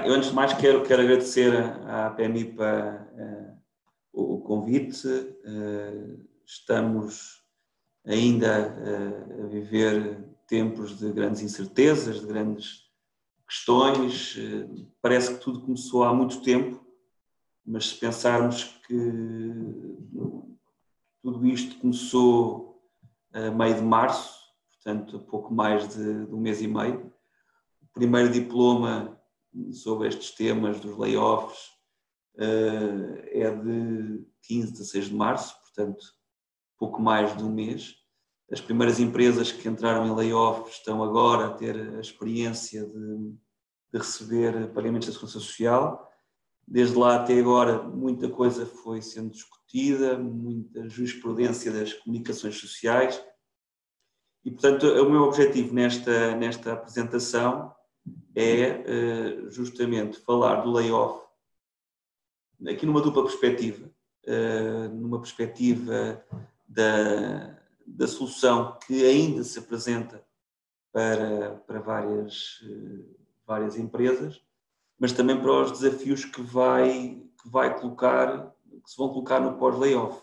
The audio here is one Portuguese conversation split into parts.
eu antes de mais quero agradecer à PMIPA o convite. Estamos ainda a viver tempos de grandes incertezas, de grandes questões. Parece que tudo começou há muito tempo, mas se pensarmos que tudo isto começou a meio de março, portanto, pouco mais de um mês e meio. O primeiro diploma sobre estes temas dos layoffs é de 15 a 16 de março, portanto, pouco mais de um mês. As primeiras empresas que entraram em layoff estão agora a ter a experiência de receber pagamentos da Segurança Social. Desde lá até agora, muita coisa foi sendo discutida, muita jurisprudência das comunicações sociais. E, portanto, o meu objetivo nesta apresentação é justamente falar do layoff aqui numa dupla perspectiva. Numa perspectiva da solução que ainda se apresenta para várias empresas, mas também para os desafios que se vão colocar no pós-layoff.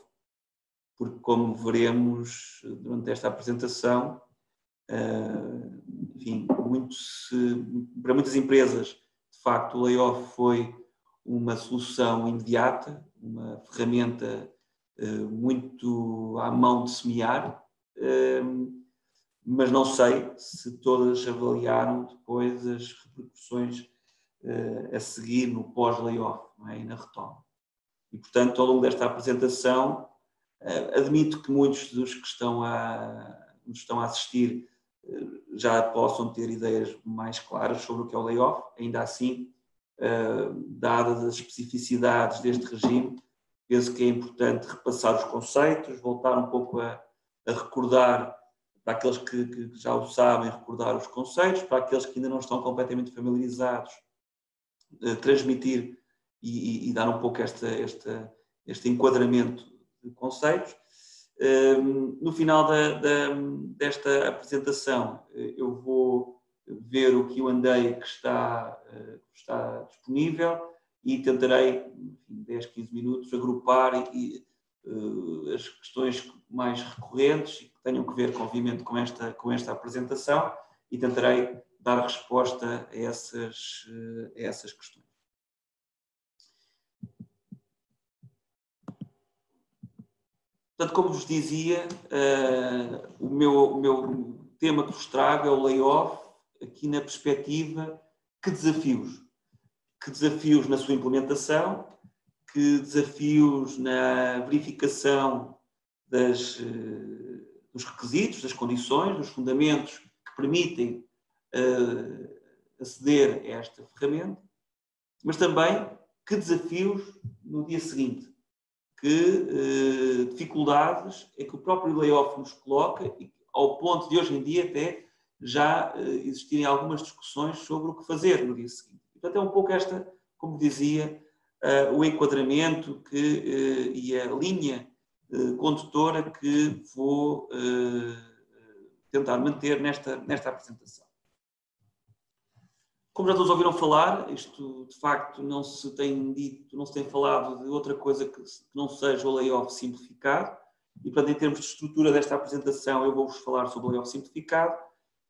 Porque, como veremos durante esta apresentação, enfim, para muitas empresas, de facto, o layoff foi uma solução imediata, uma ferramenta muito à mão de semear, mas não sei se todas avaliaram depois as repercussões a seguir no pós-layoff, não é? E na retoma. E, portanto, ao longo desta apresentação, admito que muitos dos que nos estão a assistir já possam ter ideias mais claras sobre o que é o layoff. Ainda assim, dadas as especificidades deste regime, penso que é importante repassar os conceitos, voltar um pouco a recordar, para aqueles que já o sabem, recordar os conceitos, para aqueles que ainda não estão completamente familiarizados, transmitir e dar um pouco este enquadramento de conceitos. No final desta apresentação, eu vou ver o Q&A que está disponível e tentarei, em 10, 15 minutos, agrupar as questões mais recorrentes e que tenham que ver, obviamente, com esta apresentação, e tentarei dar resposta a essas questões. Portanto, como vos dizia, o meu tema que vos trago é o layoff, aqui na perspectiva, que desafios na sua implementação, que desafios na verificação dos requisitos, das condições, dos fundamentos que permitem aceder a esta ferramenta, mas também que desafios no dia seguinte, que dificuldades é que o próprio layoff nos coloca, e ao ponto de hoje em dia até já existirem algumas discussões sobre o que fazer no dia seguinte. Portanto, é um pouco esta, como dizia, o enquadramento e a linha condutora que vou tentar manter nesta apresentação. Como já todos ouviram falar, isto de facto não se tem falado de outra coisa que não seja o layoff simplificado, e portanto, em termos de estrutura desta apresentação, eu vou-vos falar sobre o layoff simplificado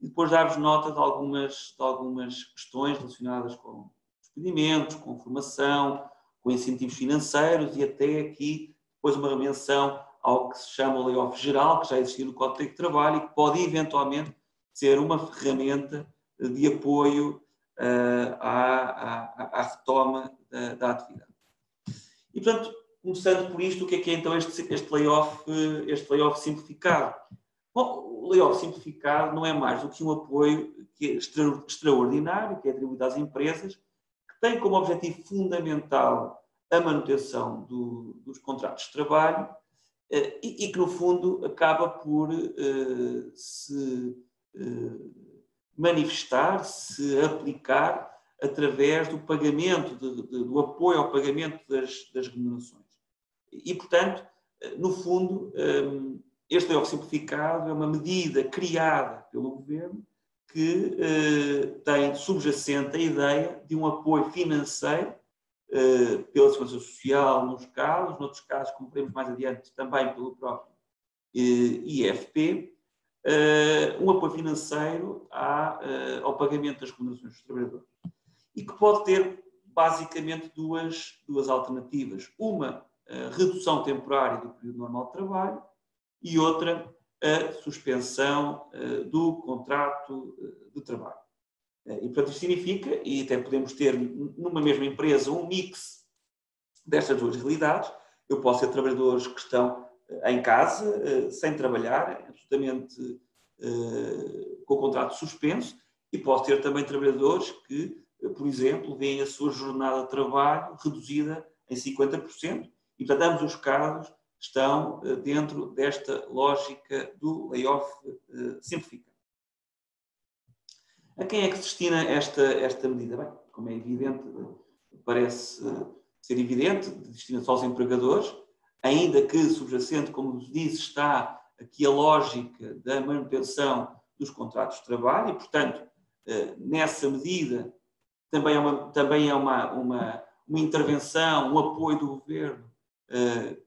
e depois dar-vos nota de algumas questões relacionadas com despedimentos, com formação, com incentivos financeiros e até aqui depois uma menção ao que se chama o layoff geral, que já existia no Código de Trabalho e que pode eventualmente ser uma ferramenta de apoio à retoma da atividade. E, portanto, começando por isto, o que é então este layoff simplificado? Bom, o layoff simplificado não é mais do que um apoio que é extraordinário, que é atribuído às empresas, que tem como objetivo fundamental a manutenção dos contratos de trabalho e que, no fundo, acaba por se manifestar, se aplicar através do pagamento, do apoio ao pagamento das remunerações. E, portanto, no fundo, este layoff simplificado é uma medida criada pelo Governo que tem subjacente a ideia de um apoio financeiro pela Segurança Social, nos casos, noutros casos, como veremos mais adiante, também pelo próprio IFP, um apoio financeiro ao pagamento das remunerações dos trabalhadores. E que pode ter, basicamente, duas alternativas. Uma, a redução temporária do período normal de trabalho, e outra, a suspensão do contrato de trabalho. E, portanto, isto significa, e até podemos ter numa mesma empresa um mix destas duas realidades. Eu posso ter trabalhadores que estão em casa, sem trabalhar, absolutamente com o contrato suspenso, e posso ter também trabalhadores que, por exemplo, veem a sua jornada de trabalho reduzida em 50%, e, portanto, ambos os casos estão dentro desta lógica do layoff simplificado. A quem é que se destina esta medida? Bem, como é evidente, parece ser evidente, destina-se aos empregadores, ainda que subjacente, como disse, está aqui a lógica da manutenção dos contratos de trabalho e, portanto, nessa medida, também é uma intervenção, um apoio do governo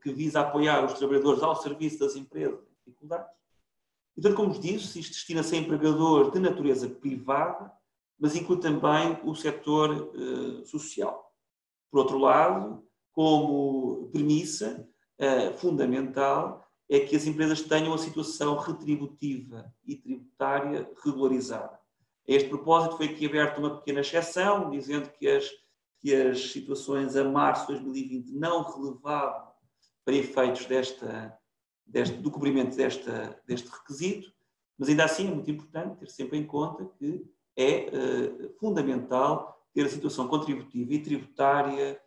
que visa apoiar os trabalhadores ao serviço das empresas em dificuldades. Portanto, como vos disse, isto destina-se a empregador de natureza privada, mas inclui também o setor social. Por outro lado, como premissa fundamental, é que as empresas tenham a situação retributiva e tributária regularizada. A este propósito, foi aqui aberta uma pequena exceção, dizendo que as situações a março de 2020 não relevavam para efeitos do cumprimento deste requisito, mas ainda assim é muito importante ter sempre em conta que é fundamental ter a situação contributiva e tributária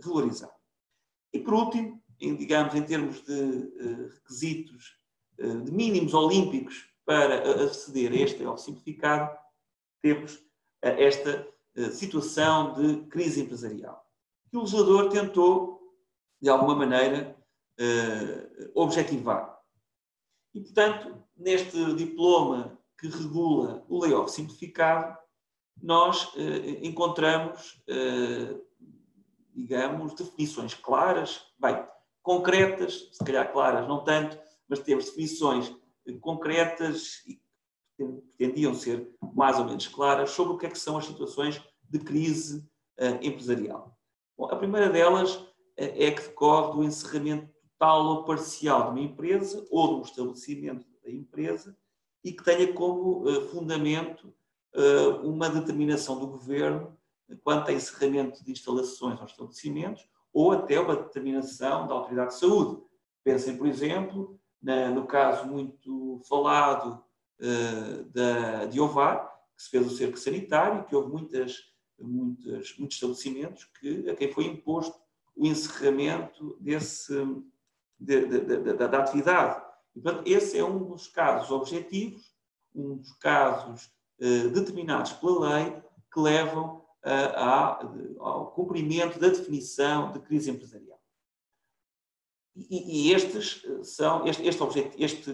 regularizada. E por último, digamos, em termos de requisitos de mínimos olímpicos para aceder a este layoff simplificado, temos esta situação de crise empresarial, que o legislador tentou, de alguma maneira, objetivar. E, portanto, neste diploma que regula o layoff simplificado, nós encontramos, digamos, definições claras, bem, concretas, se calhar claras não tanto, mas temos definições concretas e pretendiam ser mais ou menos claras sobre o que são as situações de crise empresarial. Bom, a primeira delas é que decorre do encerramento total ou parcial de uma empresa ou de um estabelecimento da empresa e que tenha como fundamento uma determinação do governo quanto a encerramento de instalações ou estabelecimentos ou até uma determinação da Autoridade de Saúde. Pensem, por exemplo, no caso muito falado de Ovar, que se fez o cerco sanitário, que houve muitos estabelecimentos a quem foi imposto o encerramento da atividade. E, portanto, esse é um dos casos objetivos, um dos casos determinados pela lei que levam ao cumprimento da definição de crise empresarial. E este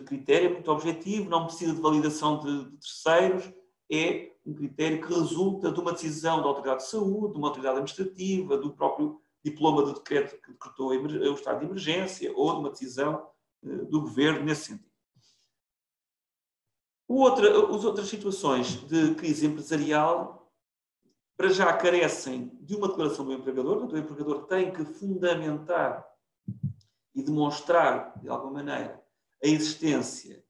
critério é muito objetivo, não precisa de validação de terceiros, é um critério que resulta de uma decisão da Autoridade de Saúde, de uma autoridade administrativa, do próprio diploma do decreto que decretou o estado de emergência ou de uma decisão do governo nesse sentido. As outras situações de crise empresarial, para já carecem de uma declaração do empregador, portanto, o empregador tem que fundamentar e demonstrar, de alguma maneira, a existência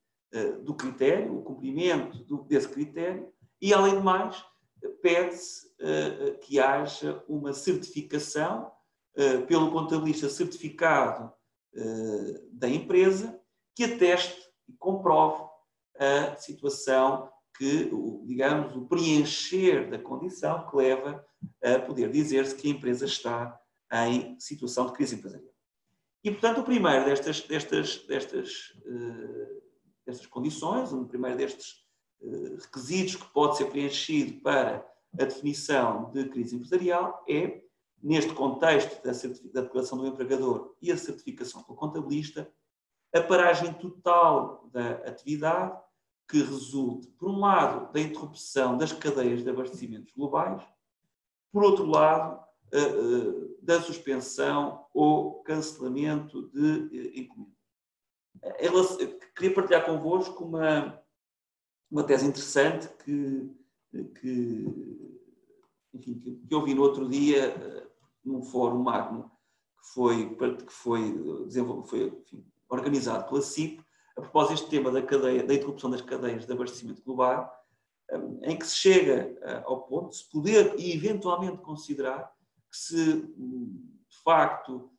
do critério, o cumprimento desse critério, e, além de mais, pede-se que haja uma certificação pelo contabilista certificado da empresa que ateste e comprove a situação digamos, o preencher da condição que leva a poder dizer-se que a empresa está em situação de crise empresarial. E, portanto, o primeiro destas condições, o primeiro destes requisitos que pode ser preenchido para a definição de crise empresarial é, neste contexto da declaração do empregador e a certificação pelo contabilista, a paragem total da atividade que resulte, por um lado, da interrupção das cadeias de abastecimentos globais, por outro lado, da suspensão ou cancelamento de encomendas. Queria partilhar convosco uma tese interessante que ouvi no outro dia num fórum magno que foi organizado pela CIP, a propósito deste tema da interrupção das cadeias de abastecimento global, em que se chega ao ponto de se poder e eventualmente considerar que se, de facto,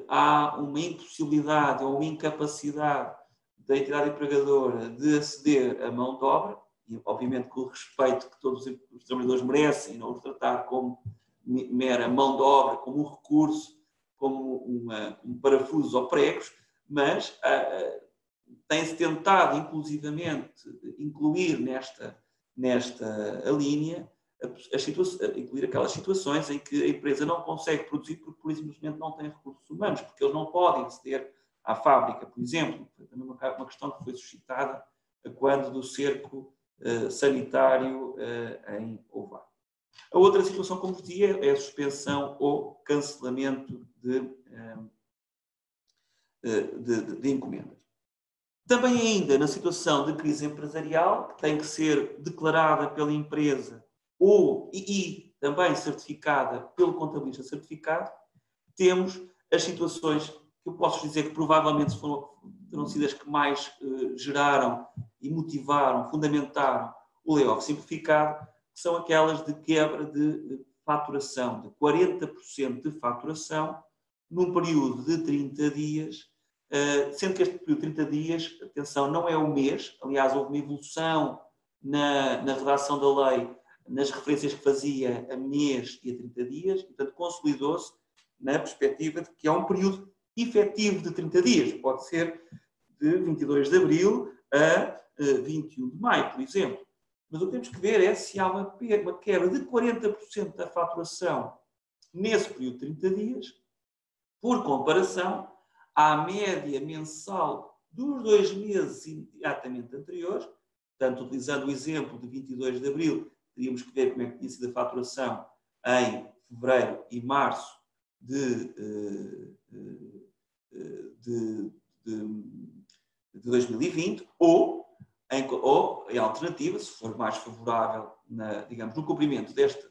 há uma impossibilidade ou uma incapacidade da entidade empregadora de aceder à mão de obra, e obviamente com o respeito que todos os trabalhadores merecem, e não os tratar como mera mão de obra, como um recurso, como um parafuso ou pregos, mas tem-se tentado, inclusivamente, incluir nesta linha, incluir aquelas situações em que a empresa não consegue produzir porque, por simplesmente, não tem recursos humanos, porque eles não podem aceder à fábrica, por exemplo. Foi também uma questão que foi suscitada quando do cerco sanitário em Ovar. A outra situação, como dizia, é a suspensão ou cancelamento de encomendas. Também ainda na situação de crise empresarial, que tem que ser declarada pela empresa e também certificada pelo contabilista certificado, temos as situações que eu posso dizer que provavelmente terão sido as que mais geraram e motivaram, fundamentaram o layoff simplificado, que são aquelas de quebra de faturação, de 40% de faturação num período de 30 dias, sendo que este período de 30 dias, atenção, não é o mês, aliás, houve uma evolução na redação da lei, nas referências que fazia a mês e a 30 dias, portanto, consolidou-se na perspectiva de que é um período efetivo de 30 dias, pode ser de 22 de abril a 21 de maio, por exemplo. Mas o que temos que ver é se há uma quebra de 40% da faturação nesse período de 30 dias, por comparação à média mensal dos 2 meses imediatamente anteriores. Portanto, utilizando o exemplo de 22 de abril, teríamos que ver como é que tinha sido a faturação em fevereiro e março de 2020, ou em alternativa, se for mais favorável, digamos, no cumprimento deste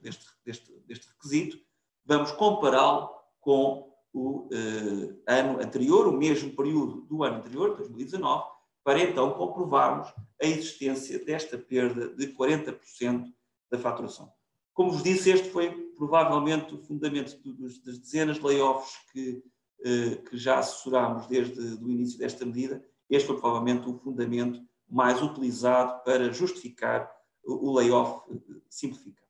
requisito, vamos compará-lo com o ano anterior, o mesmo período do ano anterior, 2019, para então comprovarmos a existência desta perda de 40% da faturação. Como vos disse, este foi provavelmente o fundamento das dezenas de layoffs que já assessorámos desde o início desta medida. Este foi provavelmente o fundamento mais utilizado para justificar o layoff simplificado.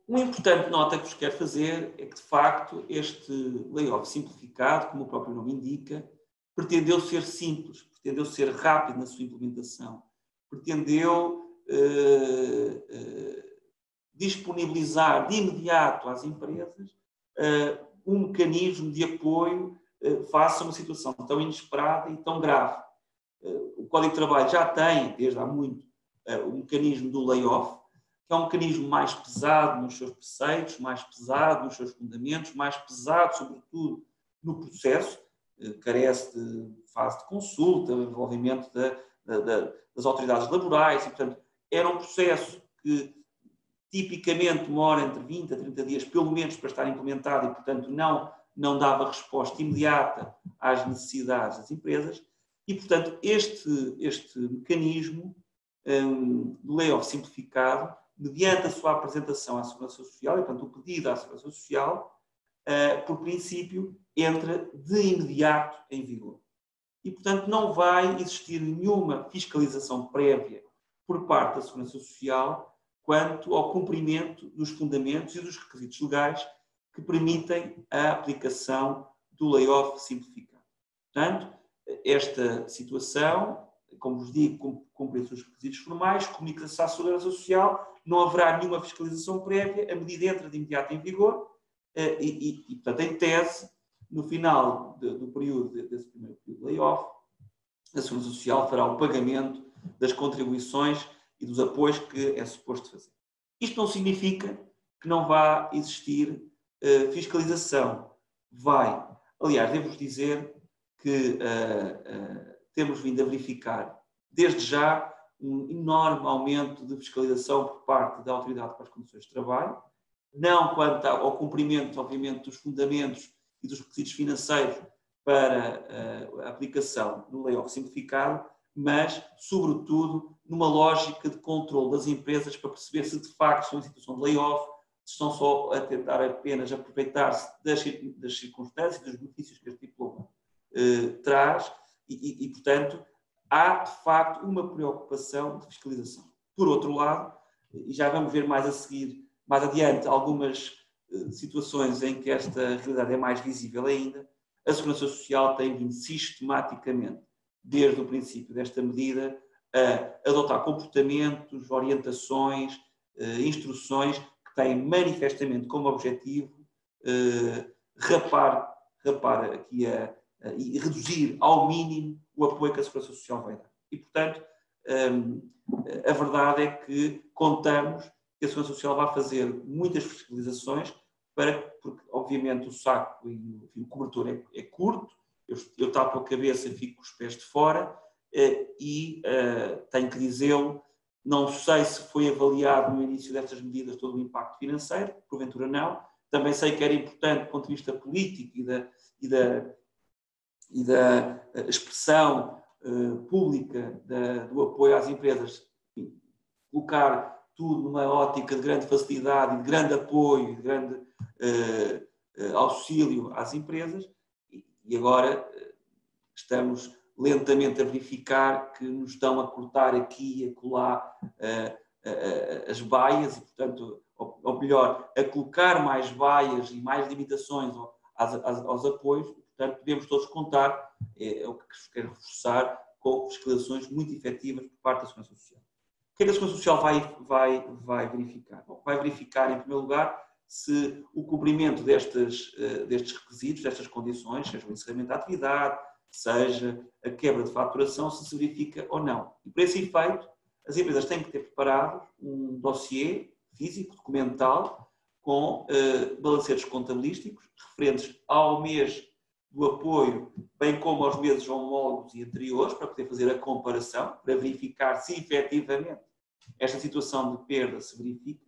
Uma importante nota que vos quero fazer é que, de facto, este layoff simplificado, como o próprio nome indica, pretendeu ser simples, pretendeu ser rápido na sua implementação, pretendeu disponibilizar de imediato às empresas um mecanismo de apoio face a uma situação tão inesperada e tão grave. O Código de Trabalho já tem, desde há muito, o mecanismo do layoff, que é um mecanismo mais pesado nos seus preceitos, mais pesado nos seus fundamentos, mais pesado, sobretudo, no processo, carece de fase de consulta, envolvimento das autoridades laborais, e, portanto, era um processo que tipicamente demora entre 20 a 30 dias, pelo menos, para estar implementado e, portanto, não dava resposta imediata às necessidades das empresas. E, portanto, este mecanismo do layoff simplificado, mediante a sua apresentação à Segurança Social, e, portanto, o pedido à Segurança Social, por princípio, entra de imediato em vigor. E, portanto, não vai existir nenhuma fiscalização prévia por parte da Segurança Social quanto ao cumprimento dos fundamentos e dos requisitos legais que permitem a aplicação do layoff simplificado. Portanto, esta situação, como vos digo, cumpre os seus requisitos formais, comunica-se à Segurança Social, não haverá nenhuma fiscalização prévia, a medida entra de imediato em vigor e, portanto, em tese, no final do período, desse primeiro período de layoff, a Segurança Social fará o pagamento das contribuições e dos apoios que é suposto fazer. Isto não significa que não vá existir fiscalização. Vai. Aliás, devo-vos dizer que temos vindo a verificar, desde já, um enorme aumento de fiscalização por parte da Autoridade para as Condições de Trabalho, não quanto ao cumprimento, obviamente, dos fundamentos e dos requisitos financeiros para a aplicação do layoff simplificado, mas, sobretudo, numa lógica de controle das empresas para perceber se de facto estão em situação de layoff, se estão só a tentar apenas aproveitar-se das circunstâncias e dos benefícios que este diploma traz e, portanto, há de facto uma preocupação de fiscalização. Por outro lado, e já vamos ver mais a seguir, mais adiante, algumas situações em que esta realidade é mais visível ainda, a Segurança Social tem vindo sistematicamente, desde o princípio desta medida, a adotar comportamentos, orientações, instruções que têm manifestamente como objetivo rapar aqui e reduzir ao mínimo o apoio que a Segurança Social vai dar. E, portanto, a verdade é que contamos que a Segurança Social vai fazer muitas fiscalizações, porque, obviamente, o saco e o cobertor é curto, eu tapo a cabeça e fico com os pés de fora, e tenho que dizê-lo, não sei se foi avaliado no início destas medidas todo o impacto financeiro, porventura não, também sei que era importante do ponto de vista político e da expressão pública do apoio às empresas, enfim, colocar tudo numa ótica de grande facilidade, de grande apoio, de grande auxílio às empresas, e agora estamos lentamente a verificar que nos estão a cortar aqui e acolá as baias, e, portanto, ou melhor, a colocar mais baias e mais limitações aos apoios. Portanto, podemos todos contar, é o que quero reforçar, com fiscalizações muito efetivas por parte da Segurança Social. O que é que a Segurança Social vai verificar? Bom, vai verificar, em primeiro lugar, se o cumprimento destes requisitos, destas condições, seja o encerramento da atividade, seja a quebra de faturação, se verifica ou não. E, para esse efeito, as empresas têm que ter preparado um dossiê físico, documental, com balancetes contabilísticos referentes ao mês do apoio, bem como aos meses homólogos e anteriores, para poder fazer a comparação, para verificar se efetivamente esta situação de perda se verifica.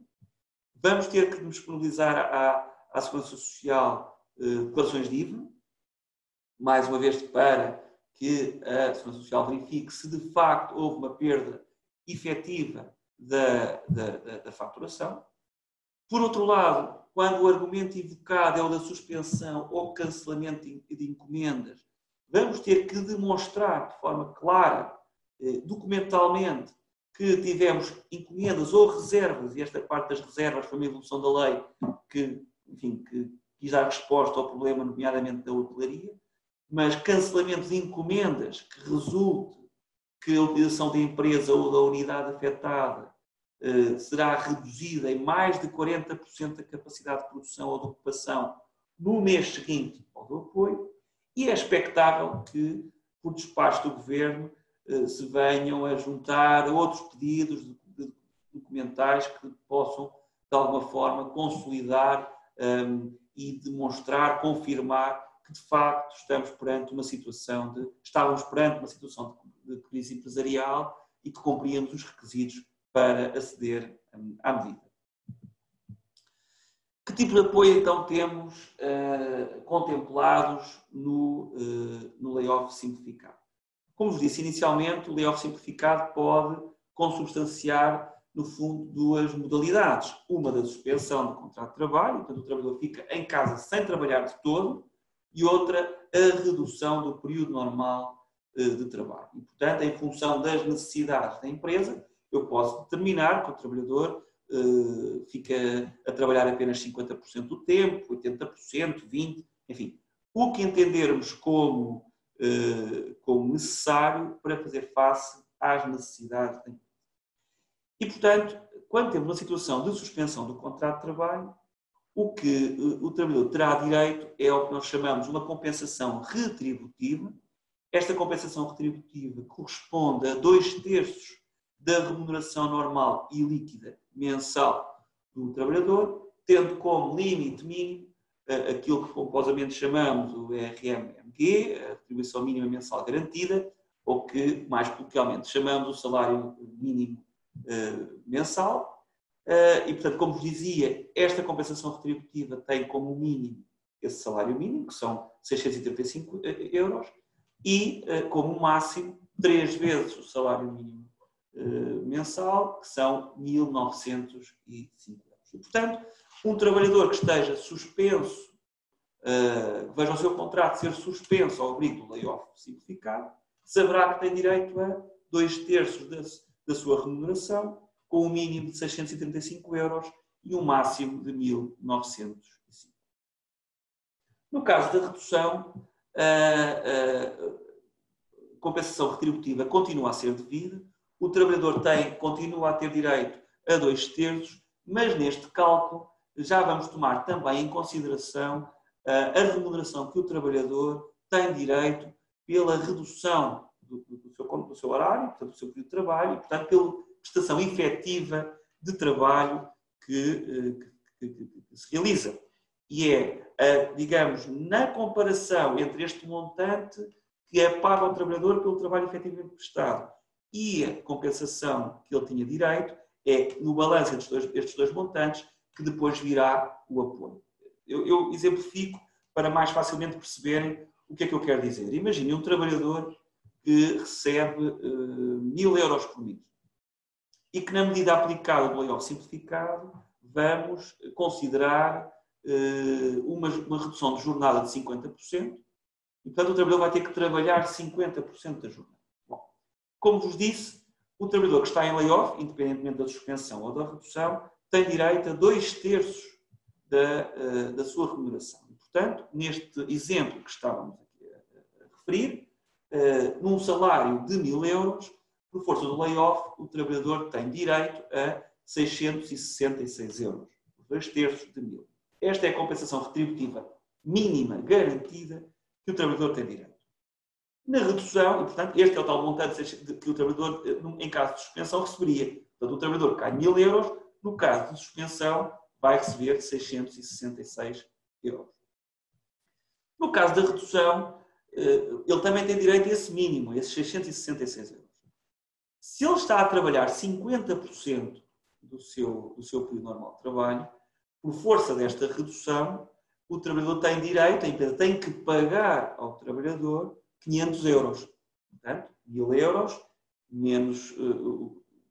Vamos ter que disponibilizar à Segurança Social declarações de IVA, mais uma vez para que a Segurança Social verifique se de facto houve uma perda efetiva da faturação. Por outro lado, quando o argumento invocado é o da suspensão ou cancelamento de encomendas, vamos ter que demonstrar de forma clara, documentalmente, que tivemos encomendas ou reservas, e esta parte das reservas foi uma evolução da lei que quis dar resposta ao problema, nomeadamente da hotelaria, mas cancelamento de encomendas que resulte que a utilização da empresa ou da unidade afetada será reduzida em mais de 40% da capacidade de produção ou de ocupação no mês seguinte ao do apoio, e é expectável que, por despacho do Governo, se venham a juntar outros pedidos documentais que possam, de alguma forma, consolidar e demonstrar, confirmar que, de facto, estávamos perante uma situação de crise empresarial e que cumpríamos os requisitos para aceder à medida. Que tipo de apoio, então, temos contemplados no layoff simplificado? Como vos disse inicialmente, o layoff simplificado pode consubstanciar, no fundo, duas modalidades. Uma da suspensão do contrato de trabalho, portanto, o trabalhador fica em casa sem trabalhar de todo, e outra, a redução do período normal de trabalho. E, portanto, em função das necessidades da empresa, eu posso determinar que o trabalhador fica a trabalhar apenas 50% do tempo, 80%, 20%, enfim, o que entendermos como necessário para fazer face às necessidades da empresa. E, portanto, quando temos uma situação de suspensão do contrato de trabalho, o que o trabalhador terá direito é ao que nós chamamos uma compensação retributiva, Esta compensação retributiva corresponde a 2/3 da remuneração normal e líquida mensal do trabalhador, tendo como limite mínimo aquilo que pomposamente chamamos o RMMG, a retribuição mínima mensal garantida, ou que mais coloquialmente chamamos o salário mínimo mensal. E, portanto, como vos dizia, esta compensação retributiva tem como mínimo esse salário mínimo, que são 635 euros, e como máximo 3 vezes o salário mínimo mensal, que são 1.905 euros. E, portanto, um trabalhador que esteja suspenso, veja o seu contrato ser suspenso ao abrigo do layoff simplificado, saberá que tem direito a 2/3 da sua remuneração, com um mínimo de 635 euros e um máximo de 1.905. No caso da redução, a compensação retributiva continua a ser devida, o trabalhador continua a ter direito a 2/3, mas neste cálculo já vamos tomar também em consideração a remuneração que o trabalhador tem direito pela redução do seu horário, portanto, do seu período de trabalho, e, portanto, pela prestação efetiva de trabalho que se realiza. E digamos, na comparação entre este montante que é pago ao trabalhador pelo trabalho efetivamente prestado e a compensação que ele tinha direito, é no balanço estes dois montantes que depois virá o apoio. Eu exemplifico para mais facilmente perceberem o que é que eu quero dizer. Imagine um trabalhador que recebe 1.000 euros por mês e que, na medida aplicada do layoff simplificado, vamos considerar uma redução de jornada de 50%, e, portanto, o trabalhador vai ter que trabalhar 50% da jornada. Bom, como vos disse, o trabalhador que está em layoff, independentemente da suspensão ou da redução, tem direito a 2/3 da sua remuneração. E, portanto, neste exemplo que estávamos aqui a referir, num salário de 1.000 euros, por força do layoff, o trabalhador tem direito a 666 euros, 2/3 de 1.000. Esta é a compensação retributiva mínima garantida que o trabalhador tem direito. Na redução, e, portanto, este é o tal montante que o trabalhador, em caso de suspensão, receberia. Portanto, o trabalhador que ganha 1.000 euros, no caso de suspensão, vai receber 666 euros. No caso da redução, ele também tem direito a esse mínimo, a esses 666 euros. Se ele está a trabalhar 50% do seu período normal de trabalho, por força desta redução, o trabalhador tem direito, a empresa tem que pagar ao trabalhador 500 euros. Portanto, 1.000 euros, menos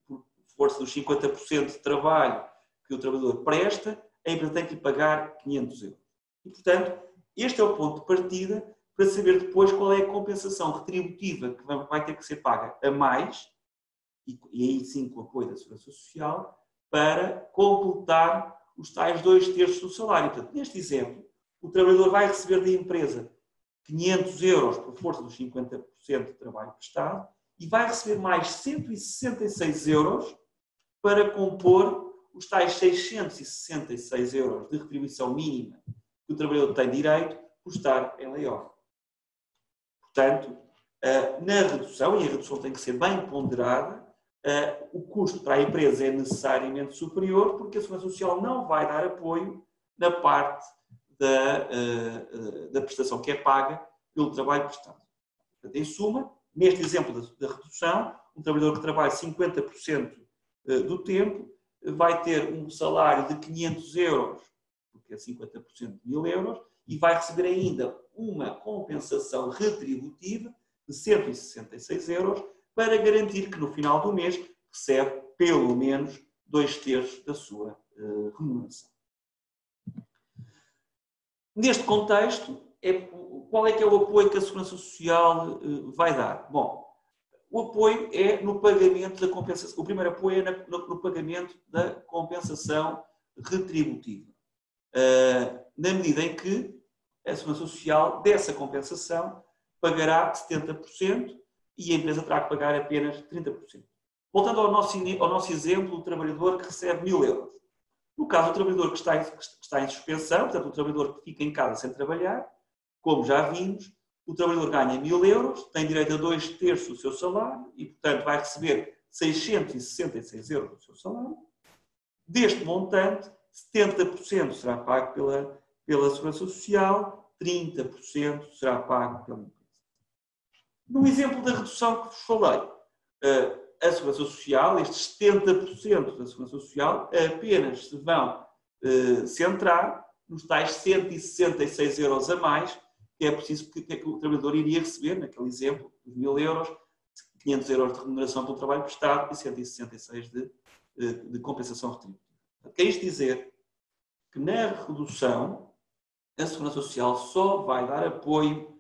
por força dos 50% de trabalho que o trabalhador presta, a empresa tem que lhe pagar 500 euros. E, portanto, este é o ponto de partida para saber depois qual é a compensação retributiva que vai ter que ser paga a mais, e aí sim com o apoio da Segurança Social, para completar os tais 2/3 do salário. Portanto, neste exemplo, o trabalhador vai receber da empresa 500 euros por força dos 50% de trabalho prestado e vai receber mais 166 euros para compor os tais 666 euros de retribuição mínima que o trabalhador tem direito por estar em layoff. Portanto, na redução, e a redução tem que ser bem ponderada, o custo para a empresa é necessariamente superior, porque a Segurança Social não vai dar apoio na parte da prestação que é paga pelo trabalho prestado. Portanto, em suma, neste exemplo da redução, um trabalhador que trabalha 50% do tempo vai ter um salário de 500 euros, porque é 50% de 1.000 euros, e vai receber ainda uma compensação retributiva de 166 euros para garantir que no final do mês recebe pelo menos 2/3 da sua remuneração. Neste contexto, qual é que é o apoio que a Segurança Social vai dar? Bom, o apoio é no pagamento da compensação. O primeiro apoio é no pagamento da compensação retributiva. Na medida em que a Segurança Social, dessa compensação, pagará 70% e a empresa terá que pagar apenas 30%. Voltando ao nosso exemplo, o trabalhador que recebe 1.000 euros. No caso, o trabalhador que está em suspensão, portanto, o trabalhador que fica em casa sem trabalhar, como já vimos, o trabalhador ganha 1.000 euros, tem direito a 2/3 do seu salário e, portanto, vai receber 666 euros do seu salário. Deste montante, 70% será pago pela Segurança Social, 30% será pago pela empresa. No exemplo da redução que vos falei, a Segurança Social, estes 70% da Segurança Social apenas se vão centrar nos tais 166 euros a mais, que é preciso que o trabalhador iria receber, naquele exemplo, os 1.000 euros, 500 euros de remuneração pelo trabalho prestado e 166 de compensação retributiva. Quer isto dizer que na redução, a Segurança Social só vai dar apoio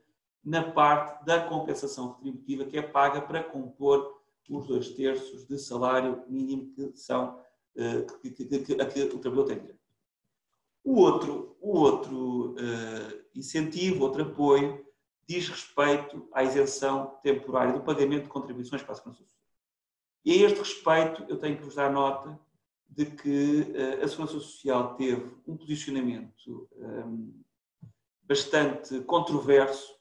na parte da compensação retributiva que é paga para compor os 2/3 de salário mínimo que o trabalhador tem direito. O outro incentivo, outro apoio, diz respeito à isenção temporária do pagamento de contribuições para a Segurança Social. E a este respeito eu tenho que vos dar nota de que a Segurança Social teve um posicionamento bastante controverso,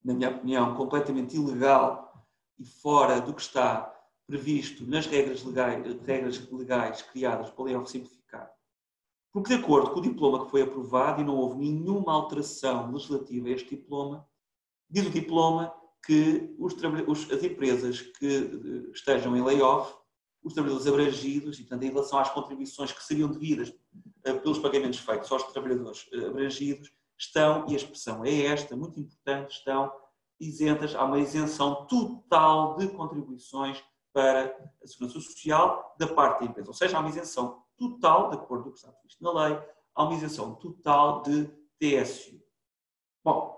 na minha opinião, completamente ilegal e fora do que está previsto nas regras legais criadas pela Lei Simplificada. Porque, de acordo com o diploma que foi aprovado, e não houve nenhuma alteração legislativa a este diploma, diz o diploma que as empresas que estejam em layoff, os trabalhadores abrangidos, e, portanto, em relação às contribuições que seriam devidas pelos pagamentos feitos aos trabalhadores abrangidos, estão, e a expressão é esta, muito importante, estão isentas, há uma isenção total de contribuições para a Segurança Social da parte da empresa. Ou seja, há uma isenção total, de acordo com o que está previsto na lei, há uma isenção total de TSU. Bom,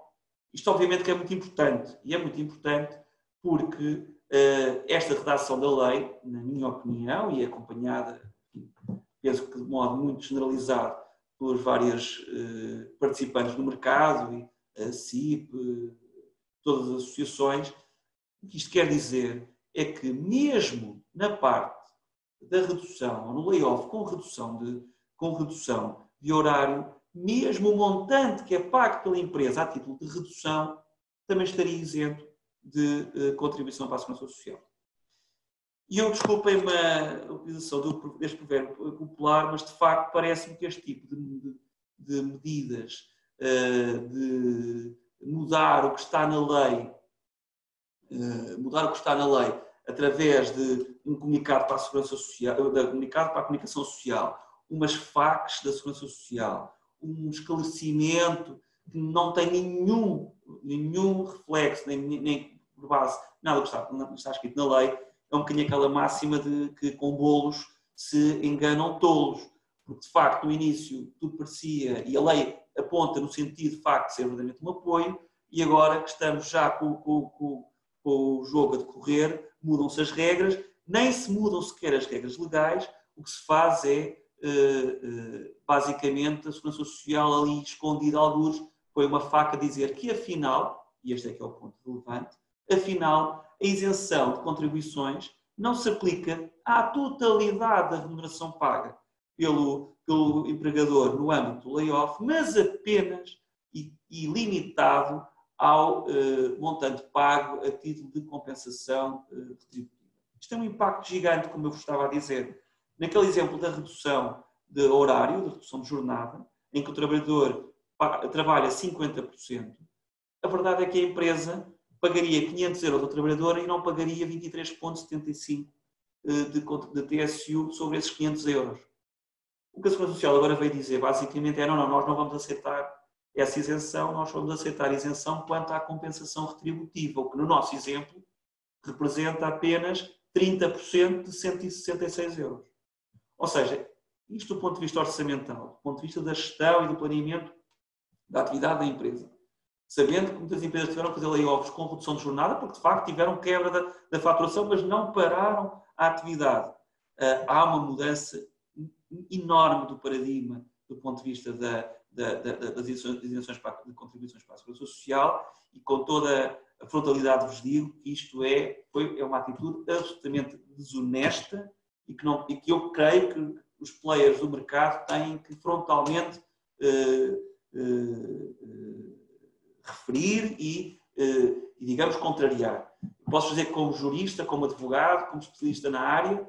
isto obviamente que é muito importante, e é muito importante porque esta redação da lei, na minha opinião, e acompanhada, penso que de modo muito generalizado, pelos vários participantes no mercado, e a CIP, todas as associações, o que isto quer dizer é que mesmo na parte da redução, ou no layoff com redução de horário, mesmo o montante que é pago pela empresa a título de redução também estaria isento de contribuição para a Segurança Social. E eu desculpem-me a utilização deste provérbio popular, mas de facto parece-me que este tipo de medidas, de mudar o que está na lei, através de um comunicado para a Segurança Social, comunicado para a Comunicação Social, umas facs da Segurança Social, um esclarecimento que não tem nenhum reflexo, nem por base, nada do que está escrito na lei, é um bocadinho aquela máxima de que com bolos se enganam tolos, porque de facto no início tudo parecia, e a lei aponta no sentido de facto de ser verdadeiramente um apoio, e agora que estamos já com o jogo a decorrer, mudam-se as regras, nem se mudam sequer as regras legais, o que se faz é, basicamente, a Segurança Social ali escondida, alguns, foi uma faca dizer que afinal, e este é que é o ponto relevante, afinal, a isenção de contribuições não se aplica à totalidade da remuneração paga pelo empregador no âmbito do layoff, mas apenas e limitado ao montante pago a título de compensação retributiva. Isto tem um impacto gigante, como eu vos estava a dizer. Naquele exemplo da redução de horário, da redução de jornada, em que o trabalhador trabalha 50%, a verdade é que a empresa pagaria 500 euros ao trabalhador e não pagaria 23,75 de TSU sobre esses 500 euros. O que a Segurança Social agora veio dizer, basicamente, é não, nós não vamos aceitar essa isenção, nós vamos aceitar a isenção quanto à compensação retributiva, o que no nosso exemplo representa apenas 30% de 166 euros. Ou seja, isto do ponto de vista orçamental, do ponto de vista da gestão e do planeamento da atividade da empresa, sabendo que muitas empresas tiveram que fazer layoffs com redução de jornada, porque de facto tiveram quebra da faturação, mas não pararam a atividade. Há uma mudança enorme do paradigma do ponto de vista das isenções de contribuições para a Segurança Social, e com toda a frontalidade vos digo que isto é uma atitude absolutamente desonesta e que eu creio que os players do mercado têm que frontalmente referir e, digamos, contrariar. Posso dizer que como jurista, como advogado, como especialista na área,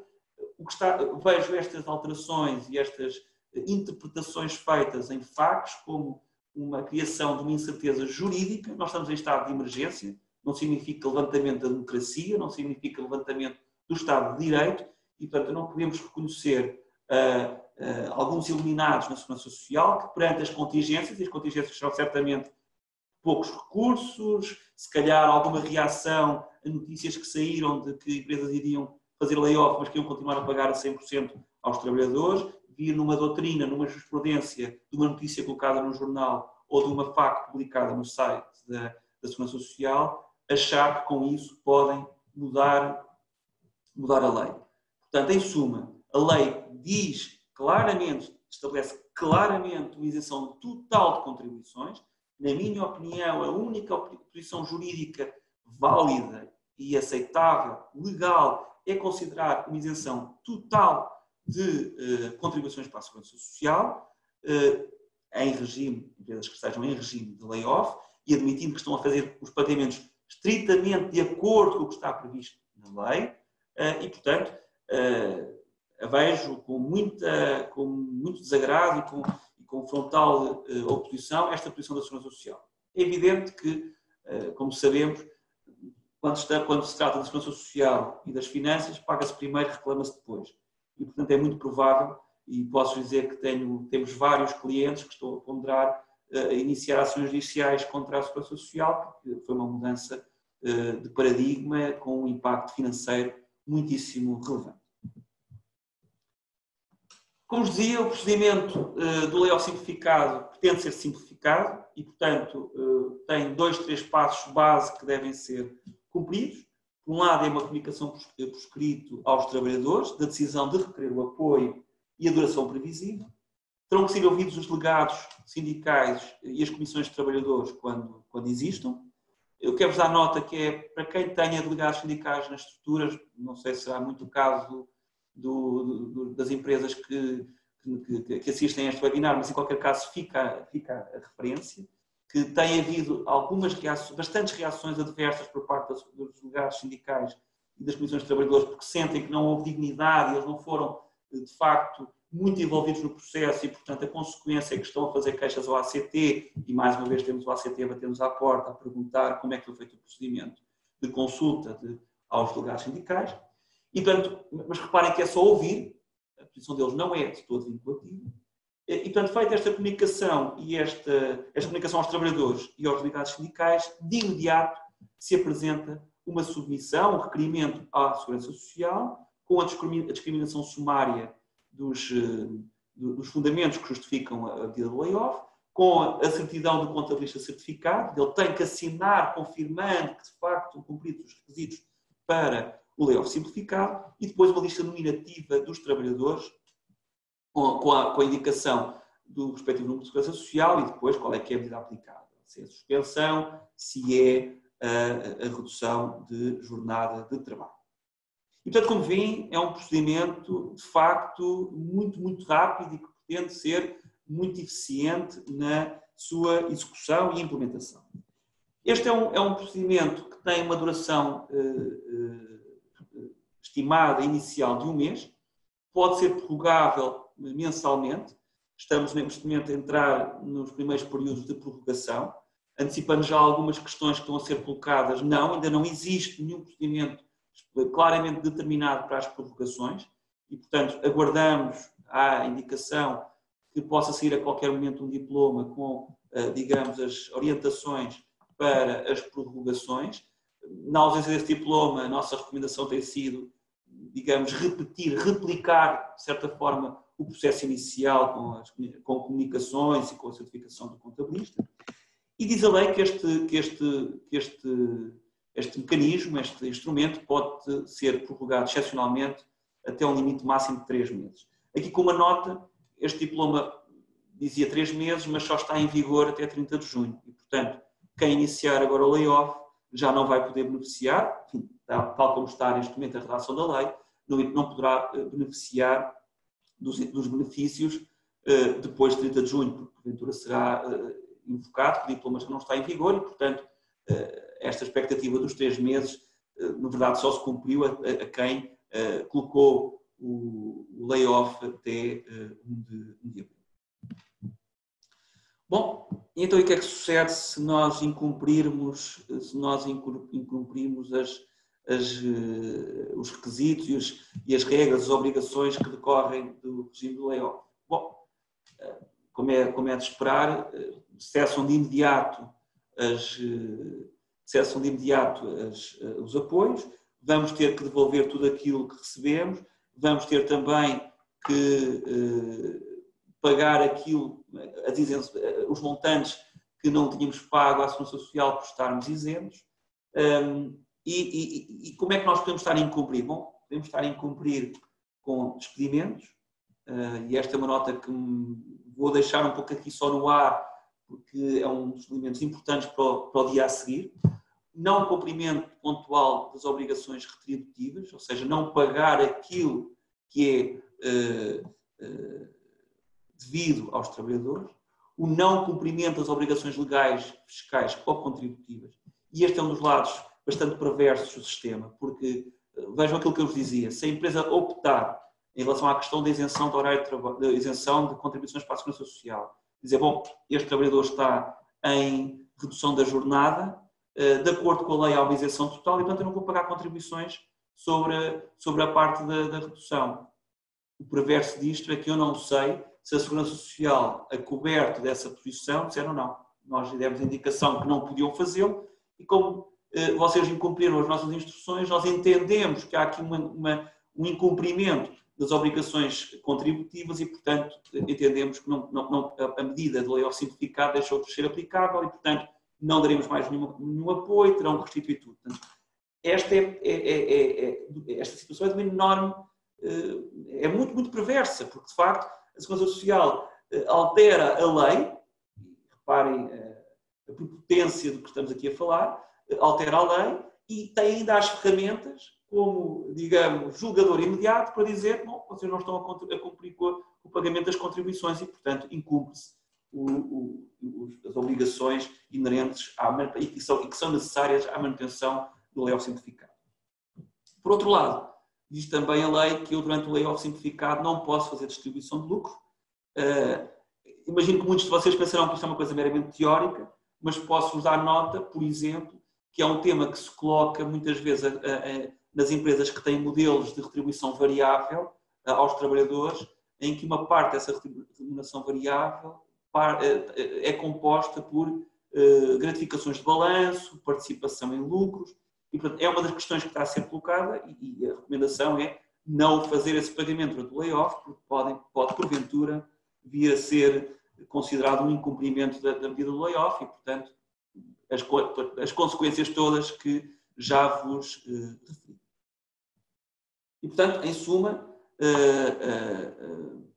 vejo estas alterações e estas interpretações feitas em factos como uma criação de uma incerteza jurídica. Nós estamos em estado de emergência, não significa levantamento da democracia, não significa levantamento do Estado de Direito e, portanto, não podemos reconhecer alguns eliminados na segurança social que, perante as contingências, e as contingências serão certamente poucos recursos, se calhar alguma reação a notícias que saíram de que empresas iriam fazer layoff, mas que iam continuar a pagar a 100% aos trabalhadores, vir numa doutrina, numa jurisprudência de uma notícia colocada no jornal ou de uma FAQ publicada no site da Segurança Social, achar que com isso podem mudar a lei. Portanto, em suma, a lei diz claramente, estabelece claramente uma isenção total de contribuições. Na minha opinião, a única posição jurídica válida e aceitável, legal, é considerar uma isenção total de contribuições para a Segurança Social, em regime, empresas que estejam em regime de layoff, e admitindo que estão a fazer os pagamentos estritamente de acordo com o que está previsto na lei, e, portanto, vejo com muito desagrado e com frontal oposição esta posição da Segurança Social. É evidente que, como sabemos, quando se trata da Segurança Social e das finanças, paga-se primeiro, reclama-se depois. E, portanto, é muito provável, e posso dizer que temos vários clientes que estão a ponderar iniciar ações judiciais contra a Segurança Social, porque foi uma mudança de paradigma com um impacto financeiro muitíssimo relevante. Como vos dizia, o procedimento do layoff simplificado pretende ser simplificado e, portanto, tem 2, 3 passos base que devem ser cumpridos. Por um lado, é uma comunicação por escrito aos trabalhadores da decisão de requerer o apoio e a duração previsível. Terão que ser ouvidos os delegados sindicais e as comissões de trabalhadores quando existam. Eu quero-vos dar nota que é para quem tenha delegados sindicais nas estruturas, não sei se será muito o caso das empresas que assistem a este webinar, mas em qualquer caso fica a referência, que tem havido bastantes reações adversas por parte dos delegados sindicais e das comissões de trabalhadores, porque sentem que não houve dignidade e eles não foram, de facto, muito envolvidos no processo e, portanto, a consequência é que estão a fazer queixas ao ACT e, mais uma vez, temos o ACT a bater-nos à porta a perguntar como é que foi feito o procedimento de consulta aos delegados sindicais. E, portanto, mas reparem que é só ouvir, a posição deles não é de todo vinculativa. E, portanto, feita esta comunicação e esta comunicação aos trabalhadores e aos delegados sindicais, de imediato se apresenta uma submissão, um requerimento à Segurança Social, com a discriminação sumária dos fundamentos que justificam a medida do layoff, com a certidão do contabilista certificado, ele tem que assinar confirmando que, de facto, são cumpridos os requisitos para o layoff simplificado, e depois uma lista nominativa dos trabalhadores com a indicação do respectivo número de segurança social e depois qual é que é a medida aplicada. Se é a suspensão, se é a redução de jornada de trabalho. E, portanto, como veem, é um procedimento, de facto, muito, muito rápido e que pretende ser muito eficiente na sua execução e implementação. Este é um procedimento que tem uma duração estimada inicial de 1 mês, pode ser prorrogável mensalmente. Estamos, neste momento, a entrar nos primeiros períodos de prorrogação, antecipando já algumas questões que estão a ser colocadas. Ainda não existe nenhum procedimento claramente determinado para as prorrogações e, portanto, aguardamos a indicação que possa sair a qualquer momento um diploma com, digamos, as orientações para as prorrogações. Na ausência desse diploma, a nossa recomendação tem sido, digamos, replicar, de certa forma, o processo inicial com comunicações e com a certificação do contabilista. E diz a lei que este mecanismo, este instrumento, pode ser prorrogado excepcionalmente até um limite máximo de 3 meses. Aqui, com uma nota, este diploma dizia 3 meses, mas só está em vigor até 30 de junho. E, portanto, quem iniciar agora o layoff já não vai poder beneficiar, enfim, tal como está neste momento a redação da lei, não poderá beneficiar dos benefícios depois de 30 de junho, porque porventura será invocado, diplomas que não está em vigor e, portanto, esta expectativa dos 3 meses, na verdade, só se cumpriu a quem colocou o layoff até 1 de abril. Bom, então o que é que sucede se nós incumprirmos os requisitos e as regras, as obrigações que decorrem do regime do layoff? Bom, como é de esperar, cessam de imediato os apoios, vamos ter que devolver tudo aquilo que recebemos, vamos ter também que pagar os montantes que não tínhamos pago à Segurança Social por estarmos isentos. E como é que nós podemos estar a incumprir? Bom, podemos estar a incumprir com despedimentos, e esta é uma nota que vou deixar um pouco aqui só no ar, porque é um dos elementos importantes para o dia a seguir. Não cumprimento pontual das obrigações retributivas, ou seja, não pagar aquilo que é devido aos trabalhadores, o não cumprimento das obrigações legais, fiscais ou contributivas. E este é um dos lados bastante perversos do sistema, porque vejam aquilo que eu vos dizia, se a empresa optar em relação à questão da isenção do horário de trabalho, da isenção de contribuições para a Segurança Social, dizer, bom, este trabalhador está em redução da jornada, de acordo com a lei há uma isenção total e, portanto, eu não vou pagar contribuições sobre a parte da redução. O perverso disto é que eu não sei se a Segurança Social, a coberto dessa posição, disseram não. Nós demos indicação que não podiam fazê-lo e como vocês incumpriram as nossas instruções, nós entendemos que há aqui um incumprimento das obrigações contributivas e, portanto, entendemos que a medida de layoff simplificado deixou de ser aplicável e, portanto, não daremos mais nenhum apoio, terão que restituir tudo. Portanto, esta situação é de uma enorme, é muito, muito perversa, porque, de facto, a Segurança Social altera a lei, reparem a prepotência do que estamos aqui a falar, altera a lei e tem ainda as ferramentas como, digamos, julgador imediato para dizer, bom, vocês não estão a cumprir com o pagamento das contribuições e, portanto, incumpre-se as obrigações inerentes e que são necessárias à manutenção do layoff simplificado. Por outro lado, diz também a lei que eu, durante o layoff simplificado, não posso fazer distribuição de lucro. Imagino que muitos de vocês pensarão que isto é uma coisa meramente teórica, mas posso-vos dar nota, por exemplo, que é um tema que se coloca muitas vezes nas empresas que têm modelos de retribuição variável aos trabalhadores, em que uma parte dessa remuneração variável é composta por gratificações de balanço, participação em lucros, e portanto é uma das questões que está a ser colocada e a recomendação é não fazer esse pagamento durante o layoff, porque pode porventura vir a ser considerado um incumprimento da medida do layoff e, portanto, as consequências todas que já vos referi. E, portanto, em suma,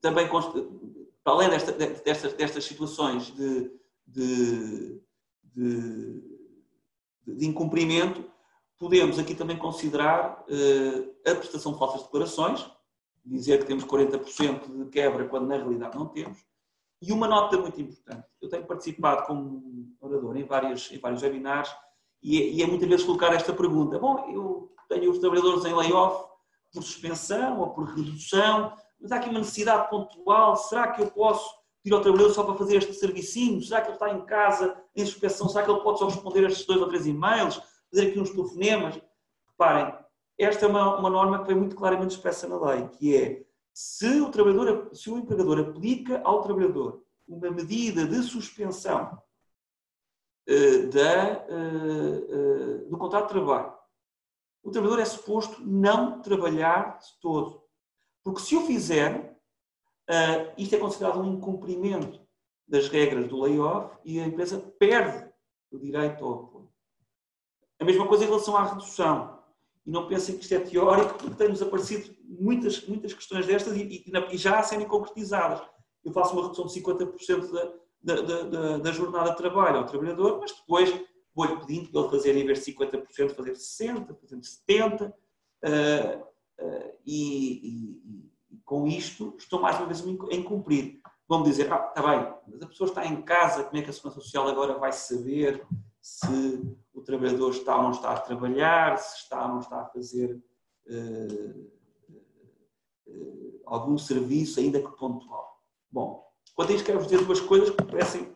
também, para além destas situações de incumprimento, podemos aqui também considerar a prestação de falsas declarações, dizer que temos 40% de quebra quando na realidade não temos. E uma nota muito importante, eu tenho participado como orador em vários webinars e é muitas vezes colocar esta pergunta, bom, eu tenho os trabalhadores em layoff por suspensão ou por redução, mas há aqui uma necessidade pontual, será que eu posso pedir ao trabalhador só para fazer este servicinho? Será que ele está em casa em suspensão? Será que ele pode só responder a estes 2 ou 3 e-mails? Fazer aqui uns telefonemas? Reparem, esta é uma norma que vem muito claramente expressa na lei, que é se o empregador aplica ao trabalhador uma medida de suspensão do contrato de trabalho, o trabalhador é suposto não trabalhar de todo. Porque se o fizer, isto é considerado um incumprimento das regras do layoff e a empresa perde o direito ao apoio. A mesma coisa em relação à redução. E não pensem que isto é teórico, porque têm-nos aparecido muitas questões destas e já a serem concretizadas. Eu faço uma redução de 50% da jornada de trabalho ao trabalhador, mas depois vou-lhe pedindo para ele fazer, em vez de 50%, fazer 60%, fazer 70%, e com isto estou mais uma vez a incumprir. vão dizer, está bem, mas a pessoa está em casa, como é que a Segurança Social agora vai saber se o trabalhador está ou não está a trabalhar, se está ou não está a fazer algum serviço, ainda que pontual. Bom, quanto a isto, quero-vos dizer duas coisas que me parecem